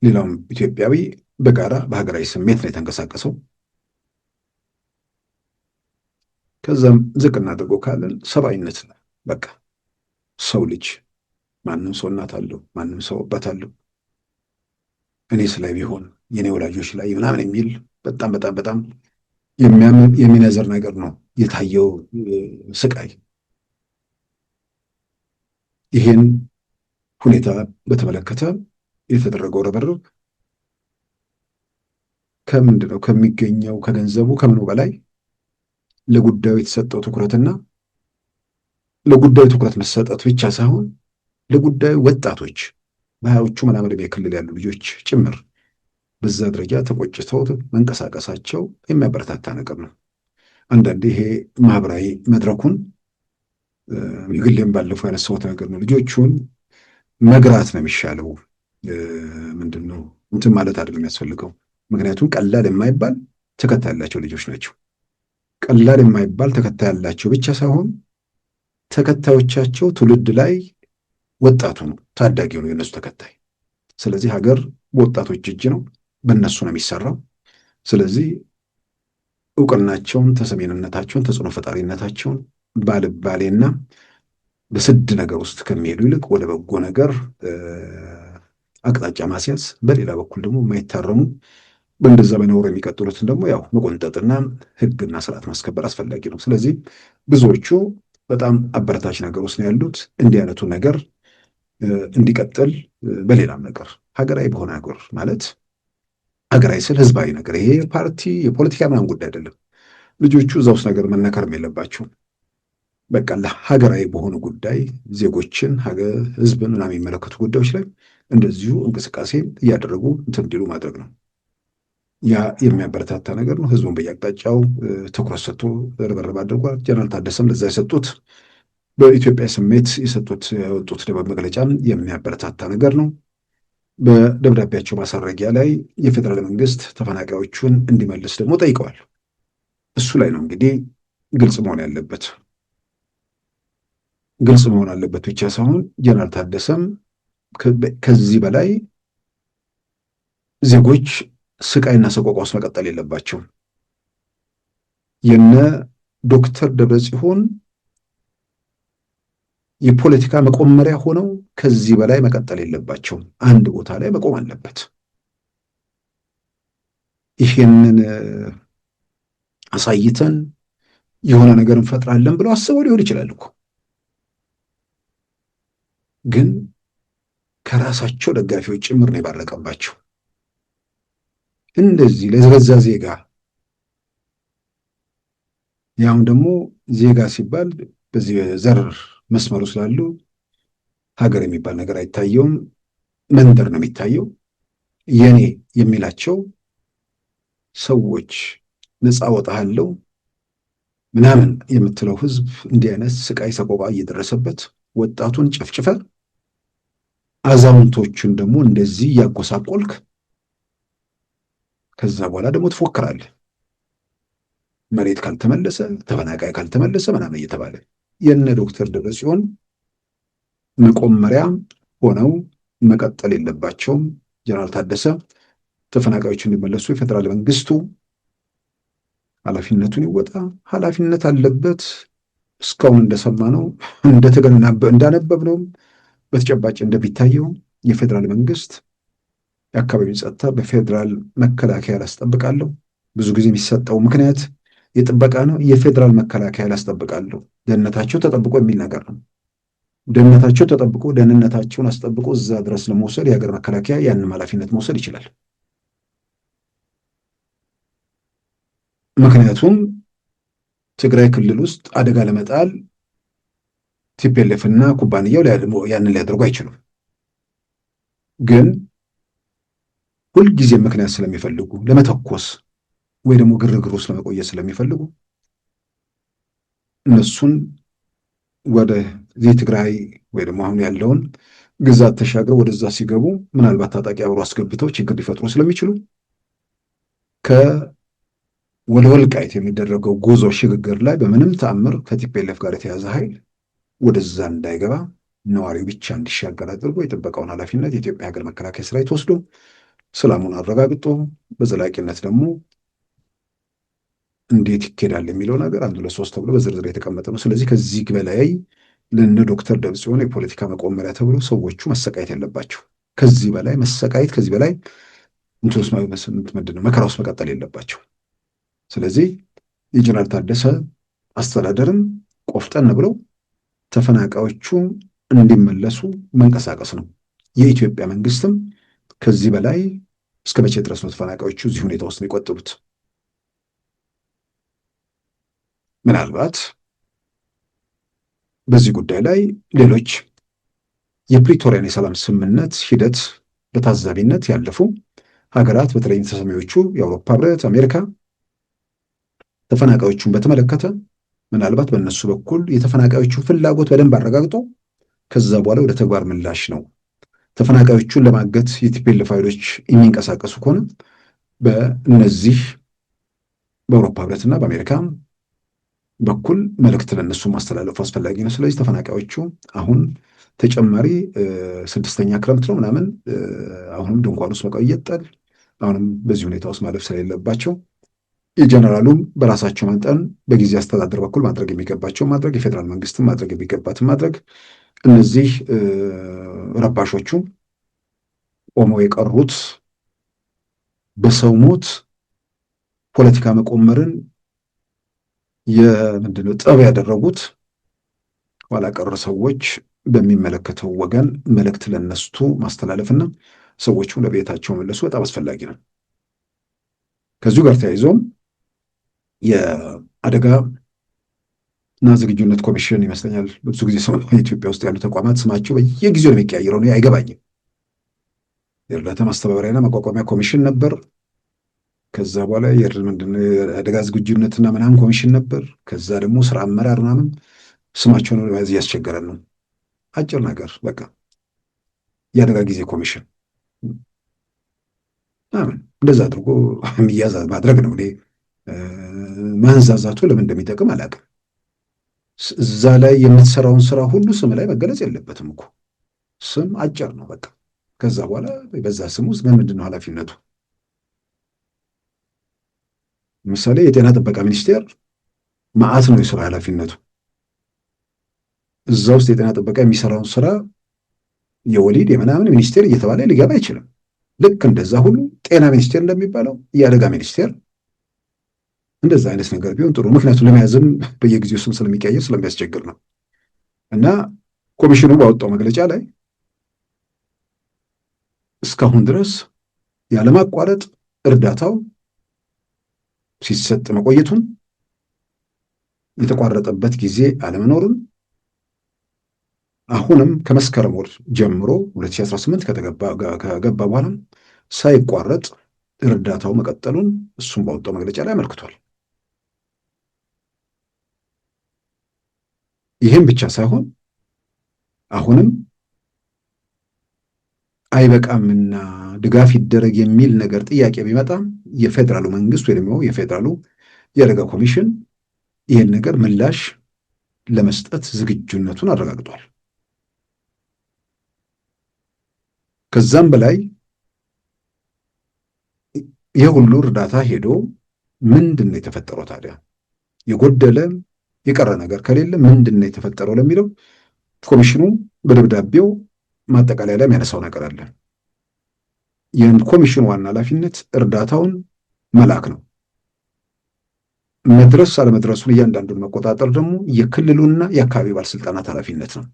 ሌላውም ኢትዮጵያዊ በጋራ በሀገራዊ ስሜት ነው የተንቀሳቀሰው። ከዛም ዝቅ እናድርጎ ካለን ሰብአዊነት ነው። በቃ ሰው ልጅ ማንም ሰው እናት አለው፣ ማንም ሰው አባት አለው። እኔስ ላይ ቢሆን የኔ ወላጆች ላይ ምናምን የሚል በጣም በጣም በጣም የሚነዝር ነገር ነው የታየው ስቃይ። ይህን ሁኔታ በተመለከተ የተደረገው ርብርብ ከምንድነው ከሚገኘው ከገንዘቡ ከምኑ በላይ ለጉዳዩ የተሰጠው ትኩረትና ለጉዳዩ ትኩረት መሰጠት ብቻ ሳይሆን ለጉዳዩ ወጣቶች በሀያዎቹ ምናምን ዕድሜ ክልል ያሉ ልጆች ጭምር በዛ ደረጃ ተቆጭተው መንቀሳቀሳቸው የሚያበረታታ ነገር ነው። አንዳንዴ ይሄ ማህበራዊ መድረኩን የግሌም ባለፈው ያነሳሁት ነገር ነው። ልጆቹን መግራት ነው የሚሻለው። ምንድነው እንትን ማለት አይደለም የሚያስፈልገው። ምክንያቱም ቀላል የማይባል ተከታይ ያላቸው ልጆች ናቸው። ቀላል የማይባል ተከታይ ያላቸው ብቻ ሳይሆን ተከታዮቻቸው ትውልድ ላይ ወጣቱ ነው፣ ታዳጊው ነው የነሱ ተከታይ። ስለዚህ ሀገር በወጣቶች እጅ ነው፣ በእነሱ ነው የሚሰራው። ስለዚህ እውቅናቸውን፣ ተሰሜንነታቸውን፣ ተጽዕኖ ፈጣሪነታቸውን ባልባሌና በስድ ነገር ውስጥ ከሚሄዱ ይልቅ ወደ በጎ ነገር አቅጣጫ ማስያዝ፣ በሌላ በኩል ደግሞ የማይታረሙ በእንደዛ በነውር የሚቀጥሉትን ደግሞ ያው መቆንጠጥና ሕግና ስርዓት ማስከበር አስፈላጊ ነው። ስለዚህ ብዙዎቹ በጣም አበረታች ነገር ውስጥ ነው ያሉት። እንዲህ አይነቱ ነገር እንዲቀጥል በሌላም ነገር ሀገራዊ በሆነ ነገር ማለት ሀገራዊ ስል ህዝባዊ ነገር፣ ይሄ ፓርቲ የፖለቲካ ምናምን ጉዳይ አይደለም። ልጆቹ እዛ ውስጥ ነገር መነከርም የለባቸውም። በቃ ለሀገራዊ በሆኑ ጉዳይ ዜጎችን፣ ህዝብን ምናምን የሚመለከቱ ጉዳዮች ላይ እንደዚሁ እንቅስቃሴ እያደረጉ እንትን እንዲሉ ማድረግ ነው። ያ የሚያበረታታ ነገር ነው። ህዝቡን በየአቅጣጫው ትኩረት ሰጥቶ ርብርብ አድርጓል። ጀነራል ታደሰም ለዛ የሰጡት በኢትዮጵያ ስሜት የሰጡት ያወጡት መግለጫም የሚያበረታታ ነገር ነው። በደብዳቤያቸው ማሳረጊያ ላይ የፌዴራል መንግስት ተፈናቃዮቹን እንዲመልስ ደግሞ ጠይቀዋል። እሱ ላይ ነው እንግዲህ ግልጽ መሆን ያለበት። ግልጽ መሆን አለበት ብቻ ሳይሆን ጀነራል ታደሰም ከዚህ በላይ ዜጎች ስቃይና ሰቆቃ ውስጥ መቀጠል የለባቸውም። የነ ዶክተር ደብረጽዮን የፖለቲካ መቆመሪያ ሆነው ከዚህ በላይ መቀጠል የለባቸውም። አንድ ቦታ ላይ መቆም አለበት። ይሄንን አሳይተን የሆነ ነገር እንፈጥራለን ብለው አስበው ሊሆን ይችላል እኮ፣ ግን ከራሳቸው ደጋፊዎች ጭምር ነው የባረቀባቸው። እንደዚህ ለበዛ ዜጋ፣ ያውም ደግሞ ዜጋ ሲባል በዚህ ዘር መስመሩ ስላሉ ሀገር የሚባል ነገር አይታየውም፣ መንደር ነው የሚታየው። የኔ የሚላቸው ሰዎች ነፃ ወጣሃለው ምናምን የምትለው ህዝብ እንዲህ አይነት ስቃይ ሰቆቃ እየደረሰበት ወጣቱን ጨፍጭፈ አዛውንቶቹን ደግሞ እንደዚህ እያጎሳቆልክ ከዛ በኋላ ደግሞ ትፎክራለህ። መሬት ካልተመለሰ፣ ተፈናቃይ ካልተመለሰ ምናምን እየተባለ የነ ዶክተር ደብረጽዮን መቆመሪያ ሆነው መቀጠል የለባቸውም። ጀነራል ታደሰ ተፈናቃዮች እንዲመለሱ የፌዴራል መንግስቱ ኃላፊነቱን ይወጣ። ኃላፊነት አለበት እስካሁን እንደሰማነው እንዳነበብነውም በተጨባጭ እንደሚታየው የፌዴራል መንግስት የአካባቢውን ጸጥታ በፌዴራል መከላከያ ላስጠብቃለሁ። ብዙ ጊዜ የሚሰጠው ምክንያት የጥበቃ ነው። የፌዴራል መከላከያ ላስጠብቃለሁ፣ ደህንነታቸው ተጠብቆ የሚል ነገር ነው። ደህንነታቸው ተጠብቆ ደህንነታቸውን አስጠብቆ እዛ ድረስ ለመውሰድ የሀገር መከላከያ ያንን ኃላፊነት መውሰድ ይችላል። ምክንያቱም ትግራይ ክልል ውስጥ አደጋ ለመጣል ቲፒኤልኤፍ እና ኩባንያው ያንን ሊያደርጉ አይችሉም። ግን ሁልጊዜ ምክንያት ስለሚፈልጉ ለመተኮስ ወይ ደግሞ ግርግር ውስጥ ለመቆየት ስለሚፈልጉ እነሱን ወደ ትግራይ ወይ ደግሞ አሁን ያለውን ግዛት ተሻግረው ወደዛ ሲገቡ ምናልባት ታጣቂ አብሮ አስገብተው ችግር ሊፈጥሩ ስለሚችሉ ወደ ወልቃይት የሚደረገው ጉዞ ሽግግር ላይ በምንም ተአምር ከቲፒኤልኤፍ ጋር የተያዘ ኃይል ወደዛ እንዳይገባ ነዋሪው ብቻ እንዲሻገር አድርጎ የጥበቃውን ኃላፊነት የኢትዮጵያ ሀገር መከላከያ ሰራዊት ወስዶ ሰላሙን አረጋግጦ በዘላቂነት ደግሞ እንዴት ይኬዳል የሚለው ነገር 1 2 3 ተብሎ በዝርዝር የተቀመጠ ነው። ስለዚህ ከዚህ በላይ ለነ ዶክተር ደብረጽዮን የፖለቲካ መቆመሪያ ተብሎ ሰዎቹ መሰቃየት ያለባቸው፣ ከዚህ በላይ መሰቃየት፣ ከዚህ በላይ መከራ ውስጥ መቀጠል የለባቸው። ስለዚህ የጀነራል ታደሰ አስተዳደርም ቆፍጠን ብለው ተፈናቃዮቹ እንዲመለሱ መንቀሳቀስ ነው። የኢትዮጵያ መንግስትም ከዚህ በላይ እስከ መቼ ድረስ ነው ተፈናቃዮቹ እዚህ ሁኔታ ውስጥ የሚቆጥሩት? ምናልባት በዚህ ጉዳይ ላይ ሌሎች የፕሪቶሪያን የሰላም ስምምነት ሂደት በታዛቢነት ያለፉ ሀገራት በተለይም ተሰሚዎቹ የአውሮፓ ህብረት፣ አሜሪካ ተፈናቃዮቹን በተመለከተ ምናልባት በእነሱ በኩል የተፈናቃዮቹን ፍላጎት በደንብ አረጋግጦ ከዛ በኋላ ወደ ተግባር ምላሽ ነው። ተፈናቃዮቹን ለማገት የቲፒኤልኤፍ ኃይሎች የሚንቀሳቀሱ ከሆነ በእነዚህ በአውሮፓ ህብረትና በአሜሪካ በኩል መልእክት ለእነሱ ማስተላለፉ አስፈላጊ ነው። ስለዚህ ተፈናቃዮቹ አሁን ተጨማሪ 6ኛ ክረምት ነው ምናምን አሁንም ድንኳን ውስጥ መቆየት አሁንም በዚህ ሁኔታ ውስጥ ማለፍ ስለሌለባቸው የጀነራሉም በራሳቸው መጠን በጊዜ አስተዳደር በኩል ማድረግ የሚገባቸው ማድረግ፣ የፌዴራል መንግስትን ማድረግ የሚገባትን ማድረግ፣ እነዚህ ረባሾቹ ቆመው የቀሩት በሰው ሞት ፖለቲካ መቆመርን የምንድነው ጠብ ያደረጉት ኋላ ቀር ሰዎች በሚመለከተው ወገን መልእክት ለነሱ ማስተላለፍና ሰዎቹ ለቤታቸው መለሱ በጣም አስፈላጊ ነው። ከዚሁ ጋር ተያይዞም የአደጋ እና ዝግጁነት ኮሚሽን ይመስለኛል ብዙ ጊዜ ኢትዮጵያ ውስጥ ያሉ ተቋማት ስማቸው በየጊዜው የሚቀያየረው ነው፣ አይገባኝም። የእርዳታ ማስተባበሪያና ማቋቋሚያ ኮሚሽን ነበር። ከዛ በኋላ የአደጋ ዝግጁነትና ምናምን ኮሚሽን ነበር። ከዛ ደግሞ ስራ አመራር ምናምን ስማቸውን ለመያዝ እያስቸገረን ነው። አጭር ነገር በቃ የአደጋ ጊዜ ኮሚሽን እንደዛ አድርጎ የሚያዝ ማድረግ ነው። እኔ ማንዛዛቱ ለምን እንደሚጠቅም አላውቅም። እዛ ላይ የምትሰራውን ስራ ሁሉ ስም ላይ መገለጽ የለበትም እኮ። ስም አጭር ነው በቃ። ከዛ በኋላ በዛ ስም ውስጥ ምንድን ነው ኃላፊነቱ? ለምሳሌ የጤና ጥበቃ ሚኒስቴር መዓት ነው የስራ ኃላፊነቱ። እዛ ውስጥ የጤና ጥበቃ የሚሰራውን ስራ የወሊድ የምናምን ሚኒስቴር እየተባለ ሊገባ አይችልም። ልክ እንደዛ ሁሉ ጤና ሚኒስቴር እንደሚባለው የአደጋ ሚኒስቴር እንደዛ አይነት ነገር ቢሆን ጥሩ። ምክንያቱም ለመያዝም በየጊዜው ስም ስለሚቀያየር ስለሚያስቸግር ነው። እና ኮሚሽኑ ባወጣው መግለጫ ላይ እስካሁን ድረስ ያለማቋረጥ እርዳታው ሲሰጥ መቆየቱን፣ የተቋረጠበት ጊዜ አለመኖሩን፣ አሁንም ከመስከረም ወር ጀምሮ 2018 ከገባ በኋላ ሳይቋረጥ እርዳታው መቀጠሉን እሱም ባወጣው መግለጫ ላይ አመልክቷል። ይህም ብቻ ሳይሆን አሁንም አይበቃምና ድጋፍ ይደረግ የሚል ነገር ጥያቄ ቢመጣም የፌዴራሉ መንግስት ወይ ደግሞ የፌዴራሉ የአደጋ ኮሚሽን ይህን ነገር ምላሽ ለመስጠት ዝግጁነቱን አረጋግጧል። ከዛም በላይ ይህ ሁሉ እርዳታ ሄዶ ምንድን ነው የተፈጠረው ታዲያ? የጎደለ የቀረ ነገር ከሌለ ምንድን ነው የተፈጠረው ለሚለው ኮሚሽኑ በደብዳቤው ማጠቃለያ ላይ የሚያነሳው ነገር አለ። የኮሚሽኑ ዋና ኃላፊነት እርዳታውን መላክ ነው። መድረስ አለመድረሱን እያንዳንዱን መቆጣጠር ደግሞ የክልሉና የአካባቢ ባለስልጣናት ኃላፊነት ነው።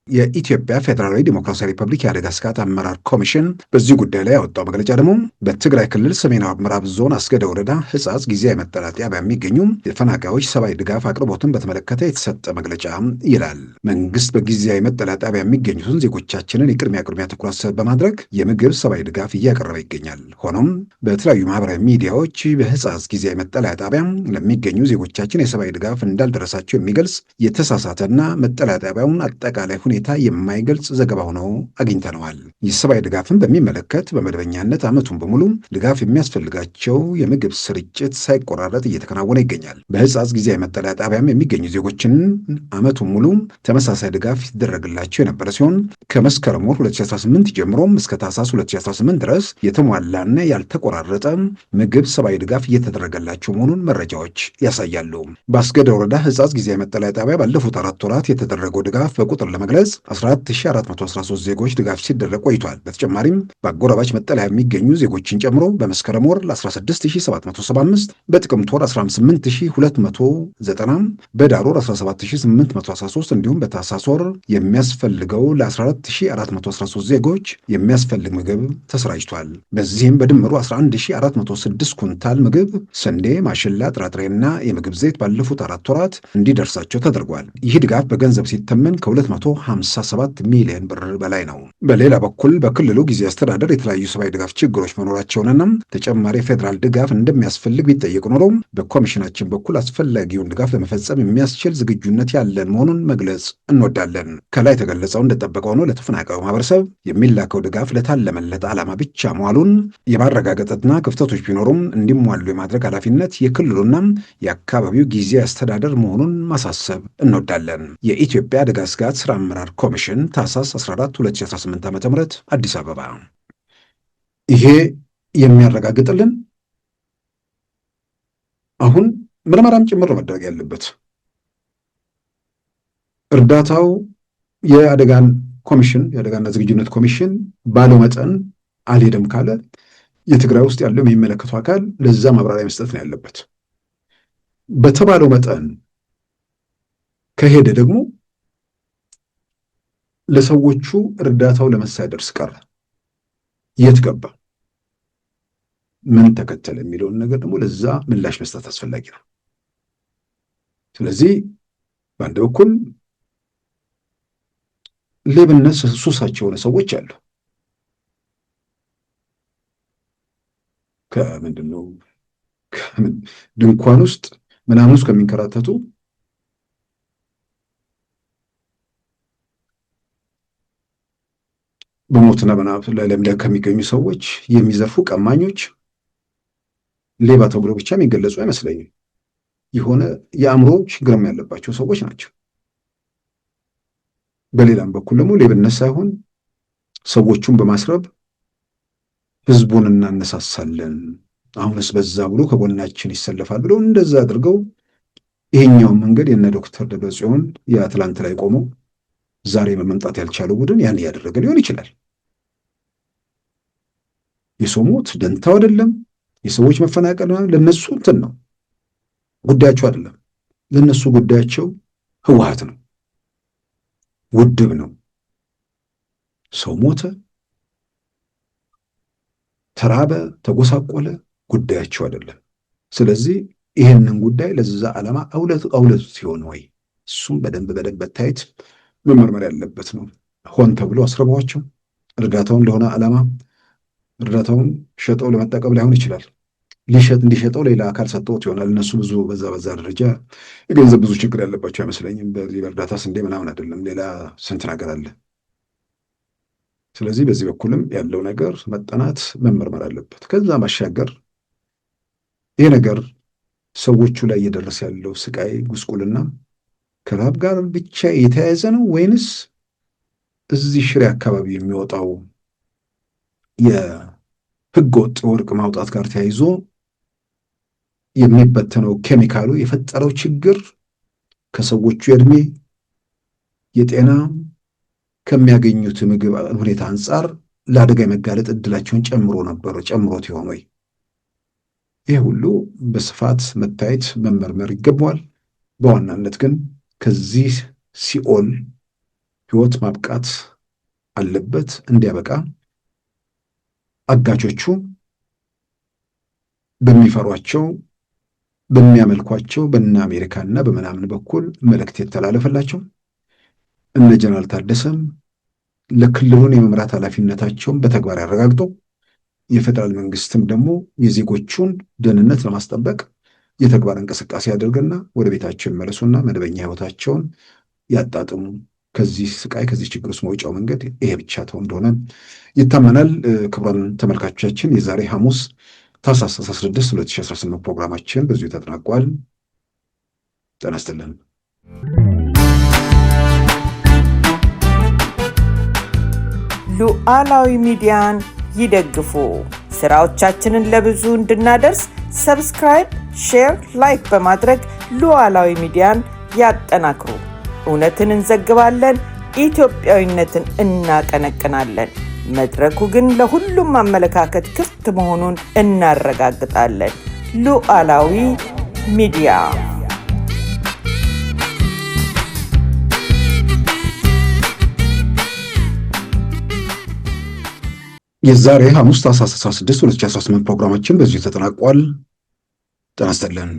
የኢትዮጵያ ፌዴራላዊ ዲሞክራሲያዊ ሪፐብሊክ የአደጋ ስጋት አመራር ኮሚሽን በዚህ ጉዳይ ላይ ያወጣው መግለጫ ደግሞ በትግራይ ክልል ሰሜናዊ ምዕራብ ዞን አስገደ ወረዳ ሕጻጽ ጊዜያዊ መጠለያ ጣቢያ በሚገኙ የተፈናቃዮች ሰብአዊ ድጋፍ አቅርቦትን በተመለከተ የተሰጠ መግለጫ ይላል። መንግስት በጊዜያዊ መጠለያ ጣቢያ የሚገኙትን ዜጎቻችንን የቅድሚያ ትኩረት በማድረግ የምግብ ሰብአዊ ድጋፍ እያቀረበ ይገኛል። ሆኖም በተለያዩ ማህበራዊ ሚዲያዎች በሕጻጽ ጊዜያዊ መጠለያ ጣቢያ ለሚገኙ ዜጎቻችን የሰብአዊ ድጋፍ እንዳልደረሳቸው የሚገልጽ የተሳሳተና መጠለያ ጣቢያውን አጠቃላይ ሁኔታ የማይገልጽ ዘገባ ሆኖ አግኝተነዋል። የሰብአዊ ድጋፍን በሚመለከት በመደበኛነት ዓመቱን በሙሉ ድጋፍ የሚያስፈልጋቸው የምግብ ስርጭት ሳይቆራረጥ እየተከናወነ ይገኛል። በሕጻጽ ጊዜያዊ መጠለያ ጣቢያም የሚገኙ ዜጎችን ዓመቱን ሙሉ ተመሳሳይ ድጋፍ ይደረግላቸው የነበረ ሲሆን ከመስከረም ወር 2018 ጀምሮም እስከ ታህሳስ 2018 ድረስ የተሟላና ያልተቆራረጠ ምግብ ሰብአዊ ድጋፍ እየተደረገላቸው መሆኑን መረጃዎች ያሳያሉ። በአስገደ ወረዳ ሕጻጽ ጊዜያዊ መጠለያ ጣቢያ ባለፉት 4 ወራት የተደረገው ድጋፍ በቁጥር ለመግለጽ 14413 ዜጎች ድጋፍ ሲደረግ ቆይቷል። በተጨማሪም በአጎራባች መጠለያ የሚገኙ ዜጎችን ጨምሮ በመስከረም ወር ለ16775፣ በጥቅምት ወር 18290፣ በዳር ወር 17813 እንዲሁም በታህሳስ ወር የሚያስፈልገው ለ14413 ዜጎች የሚያስፈልግ ምግብ ተሰራጭቷል። በዚህም በድምሩ 11406 ኩንታል ምግብ፣ ስንዴ፣ ማሽላ፣ ጥራጥሬና የምግብ ዘይት ባለፉት 4 ወራት እንዲደርሳቸው ተደርጓል። ይህ ድጋፍ በገንዘብ ሲተመን ከ257 ሚሊዮን ብር በላይ ነው። በሌላ በኩል በክልሉ ጊዜያዊ አስተዳደር የተለያዩ ሰብአዊ ድጋፍ ችግሮች መኖራቸውንና ተጨማሪ ፌዴራል ድጋፍ እንደሚያስፈልግ ቢጠየቅ ኖሮ በኮሚሽናችን በኩል አስፈላጊውን ድጋፍ ለመፈጸም የሚያስችል ዝግጁነት ያለን መሆኑን መግለጽ እንወዳለን። ከላይ የተገለጸው እንደጠበቀው ነው። ለተፈናቃዩ ማህበረሰብ የሚላከው ድጋፍ ለታለመለት ዓላማ ብቻ መዋሉን የማረጋገጥና ክፍተቶች ቢኖሩም እንዲሟሉ የማድረግ ኃላፊነት የክልሉና የአካባቢው ጊዜያዊ አስተዳደር መሆኑን ማሳሰብ እንወዳለን። የኢትዮጵያ አደጋ ስጋት ስራ አመራር ኮሚሽን ታህሳስ 14 2018 ዓ.ም አዲስ አበባ። ይሄ የሚያረጋግጥልን አሁን ምርመራም ጭምር መደረግ ያለበት እርዳታው የአደጋና ዝግጁነት ኮሚሽን ባለው መጠን አልሄደም ካለ የትግራይ ውስጥ ያለው የሚመለከቱ አካል ለዛ ማብራሪያ መስጠት ነው ያለበት። በተባለው መጠን ከሄደ ደግሞ ለሰዎቹ እርዳታው ለመሳደርስ ቀረ፣ የት ገባ፣ ምን ተከተለ የሚለውን ነገር ደግሞ ለዛ ምላሽ መስጠት አስፈላጊ ነው። ስለዚህ በአንድ በኩል ሌብነት ሱሳቸው የሆነ ሰዎች አሉ። ከምንድነው ድንኳን ውስጥ ምናምን ውስጥ ከሚንከራተቱ በሞትና በናፍስ ላይ ከሚገኙ ሰዎች የሚዘርፉ ቀማኞች፣ ሌባ ተብሎ ብቻ የሚገለጹ አይመስለኝም። የሆነ የአእምሮ ችግርም ያለባቸው ሰዎች ናቸው። በሌላም በኩል ደግሞ ሌብነት ሳይሆን ሰዎቹን በማስረብ ህዝቡን እናነሳሳለን፣ አሁንስ በዛ ብሎ ከጎናችን ይሰለፋል ብለው እንደዛ አድርገው ይሄኛውን መንገድ የነ ዶክተር ደብረጽዮን የአትላንት ላይ ቆመው ዛሬ መምጣት ያልቻለው ቡድን ያን እያደረገ ሊሆን ይችላል። የሰው ሞት ደንታው አይደለም። የሰዎች መፈናቀል ለነሱ እንትን ነው ጉዳያቸው አይደለም። ለነሱ ጉዳያቸው ህወሓት ነው፣ ውድብ ነው። ሰው ሞተ፣ ተራበ፣ ተጎሳቆለ ጉዳያቸው አይደለም። ስለዚህ ይህንን ጉዳይ ለዛ ዓላማ አውለቱ ሲሆን ወይ እሱም በደንብ መታየት መመርመር ያለበት ነው። ሆን ተብሎ አስረባቸው እርዳታውን ለሆነ ዓላማ እርዳታውን ሸጠው ለመጠቀም ላይሆን ይችላል። እንዲሸጠው ሌላ አካል ሰጠውት ይሆናል። እነሱ ብዙ በዛ ደረጃ የገንዘብ ብዙ ችግር ያለባቸው አይመስለኝም። በዚህ በእርዳታ ስንዴ ምናምን አይደለም፣ ሌላ ስንት ነገር አለ። ስለዚህ በዚህ በኩልም ያለው ነገር መጠናት መመርመር አለበት። ከዛ ማሻገር ይሄ ነገር ሰዎቹ ላይ እየደረሰ ያለው ስቃይ፣ ጉስቁልና ከረሃብ ጋር ብቻ የተያያዘ ነው ወይንስ እዚህ ሽሬ አካባቢ የሚወጣው የህገወጥ ወርቅ ማውጣት ጋር ተያይዞ የሚበተነው ኬሚካሉ የፈጠረው ችግር ከሰዎቹ የእድሜ የጤና ከሚያገኙት ምግብ ሁኔታ አንጻር ለአደጋ የመጋለጥ እድላቸውን ጨምሮት ይሆን ወይ? ይህ ሁሉ በስፋት መታየት መመርመር ይገባዋል። በዋናነት ግን ከዚህ ሲኦል ህይወት ማብቃት አለበት። እንዲያበቃ አጋቾቹ በሚፈሯቸው በሚያመልኳቸው በእነ አሜሪካና በምናምን በኩል መልእክት የተላለፈላቸው እነ ጀነራል ታደሰም ለክልሉን የመምራት ኃላፊነታቸውን በተግባር ያረጋግጠው የፌደራል መንግስትም ደግሞ የዜጎቹን ደህንነት ለማስጠበቅ የተግባር እንቅስቃሴ ያደርግና ወደ ቤታቸው ይመለሱና መደበኛ ህይወታቸውን ያጣጥሙ። ከዚህ ስቃይ ከዚህ ችግር ውስጥ መውጫው መንገድ ይሄ ብቻ እንደሆነ ይታመናል። ክቡራን ተመልካቾቻችን የዛሬ ሐሙስ ታኅሳስ 16 2018 ፕሮግራማችን በዚሁ ተጠናቋል። ጤና ይስጥልን። ሉዓላዊ ሚዲያን ይደግፉ። ስራዎቻችንን ለብዙ እንድናደርስ ሰብስክራይብ፣ ሼር፣ ላይክ በማድረግ ሉዓላዊ ሚዲያን ያጠናክሩ። እውነትን እንዘግባለን፣ ኢትዮጵያዊነትን እናቀነቅናለን። መድረኩ ግን ለሁሉም አመለካከት ክፍት መሆኑን እናረጋግጣለን። ሉዓላዊ ሚዲያ የዛሬ ሐሙስ ታኅሳስ 16 2018 ፕሮግራማችን በዚሁ ተጠናቋል። ጤና ይስጥልን።